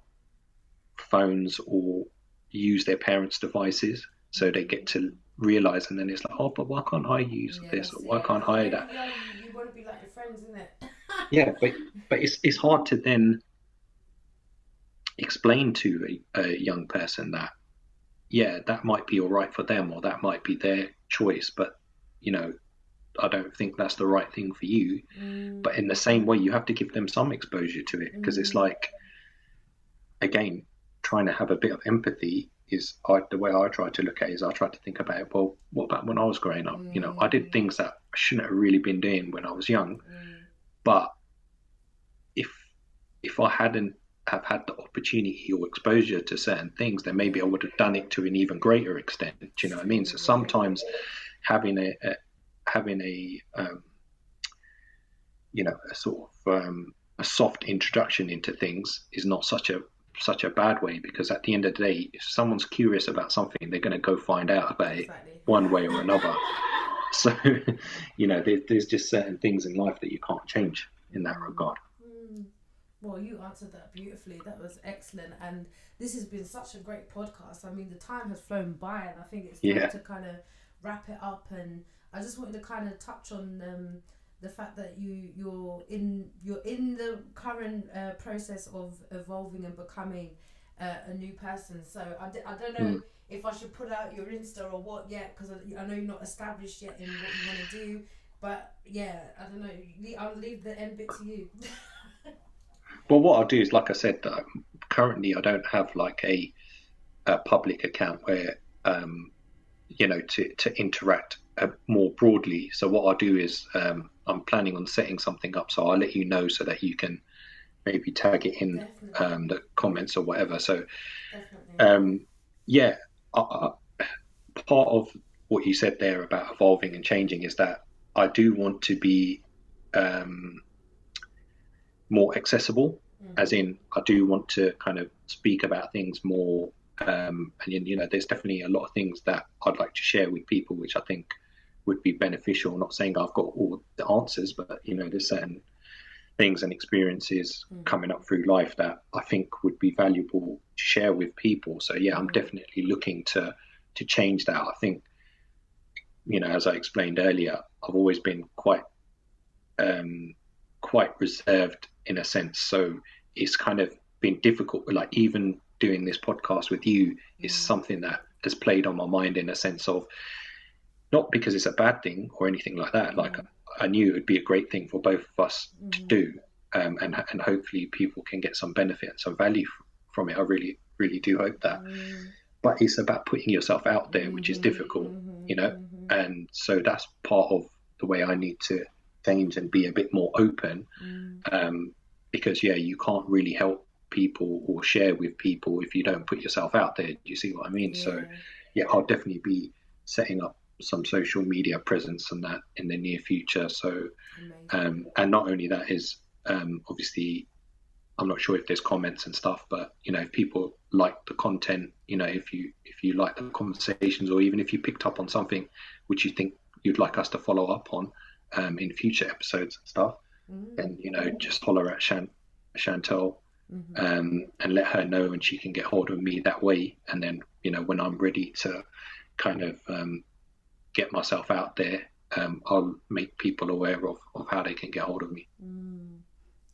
phones or use their parents' devices, so they get to realize, and then it's like, oh, but why can't I use this, or why can't I that? You want to be like your friends, isn't it? Yeah, but it's hard to then explain to a young person that, yeah, that might be all right for them or that might be their choice, but you know, I don't think that's the right thing for you. But in the same way, you have to give them some exposure to it because it's like, again, trying to have a bit of empathy is the way I try to look at it is I try to think about it. Well, what about when I was growing up? You know, I did things that I shouldn't have really been doing when I was young, but if I hadn't have had the opportunity or exposure to certain things, then maybe I would have done it to an even greater extent. Do you know what I mean? So sometimes having a you know, a sort of a soft introduction into things is not such a bad way, because at the end of the day, if someone's curious about something, they're going to go find out about it one way or another. So, there's just certain things in life that you can't change in that regard. Well, you answered that beautifully. That was excellent. And this has been such a great podcast. I mean, the time has flown by, and I think it's time to kind of wrap it up. And I just wanted to kind of touch on the fact that you're in the current process of evolving and becoming a new person. So I don't know if I should put out your Insta or what yet, because I know you're not established yet in what you want to do. But yeah, I don't know. I'll leave the end bit to you. Well, what I'll do is, like I said, currently I don't have like a public account where, to interact more broadly. So what I'll do is I'm planning on setting something up. So I'll let you know so that you can maybe tag it in the comments or whatever. So, part of what you said there about evolving and changing is that I do want to be more accessible, as in I do want to kind of speak about things more, and there's definitely a lot of things that I'd like to share with people which I think would be beneficial. Not saying I've got all the answers, but there's certain things and experiences coming up through life that I think would be valuable to share with people. So I'm definitely looking to change that. I think, as I explained earlier, I've always been quite reserved in a sense, so it's kind of been difficult. Like, even doing this podcast with you is something that has played on my mind, in a sense of, not because it's a bad thing or anything like that. Like, I knew it would be a great thing for both of us to do, and hopefully people can get some benefit and some value from it. I really, really do hope that. But it's about putting yourself out there, which is difficult, and so that's part of the way I need to change and be a bit more open, because you can't really help people or share with people if you don't put yourself out there. Do you see what I mean? So I'll definitely be setting up some social media presence and that in the near future. So and not only that is obviously, I'm not sure if there's comments and stuff, but if people like the content, if you like the conversations, or even if you picked up on something which you think you'd like us to follow up on in future episodes and stuff, then just holler at Chantel and let her know, and she can get hold of me that way. And then when I'm ready to kind of get myself out there, I'll make people aware of how they can get hold of me.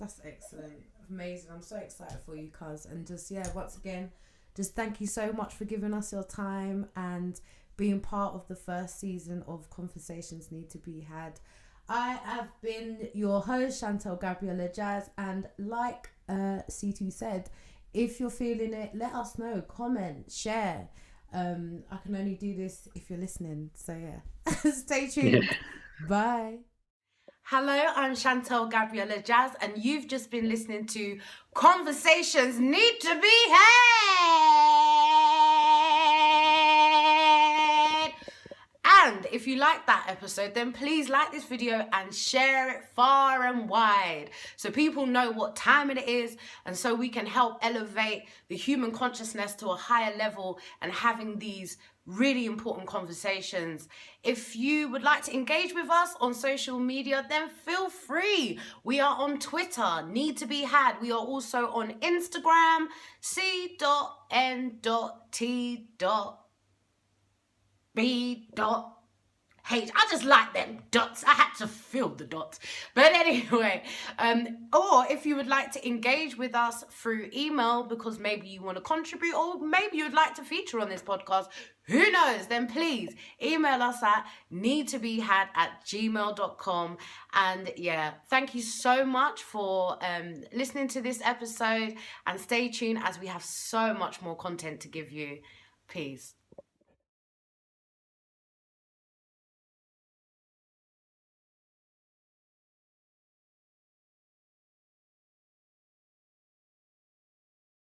That's excellent, amazing. I'm so excited for you, cuz. And just once again, just thank you so much for giving us your time and being part of the first season of Conversations Need to Be Had. I have been your host, Chantel Gabriella Jazz, and like C2 said, if you're feeling it, let us know, comment, share. I can only do this if you're listening, so stay tuned. Bye. Hello, I'm Chantel Gabriella Jazz, and you've just been listening to Conversations Need to Be Had. And if you like that episode, then please like this video and share it far and wide so people know what time it is, and so we can help elevate the human consciousness to a higher level and having these really important conversations. If you would like to engage with us on social media, then feel free. We are on Twitter, Need to Be Had. We are also on Instagram, c.n.t.b.H. I just like them dots. I had to fill the dots. But anyway, or if you would like to engage with us through email because maybe you want to contribute, or maybe you'd like to feature on this podcast, who knows, then please email us at needtobehad@gmail.com. And thank you so much for listening to this episode, and stay tuned as we have so much more content to give you. Peace.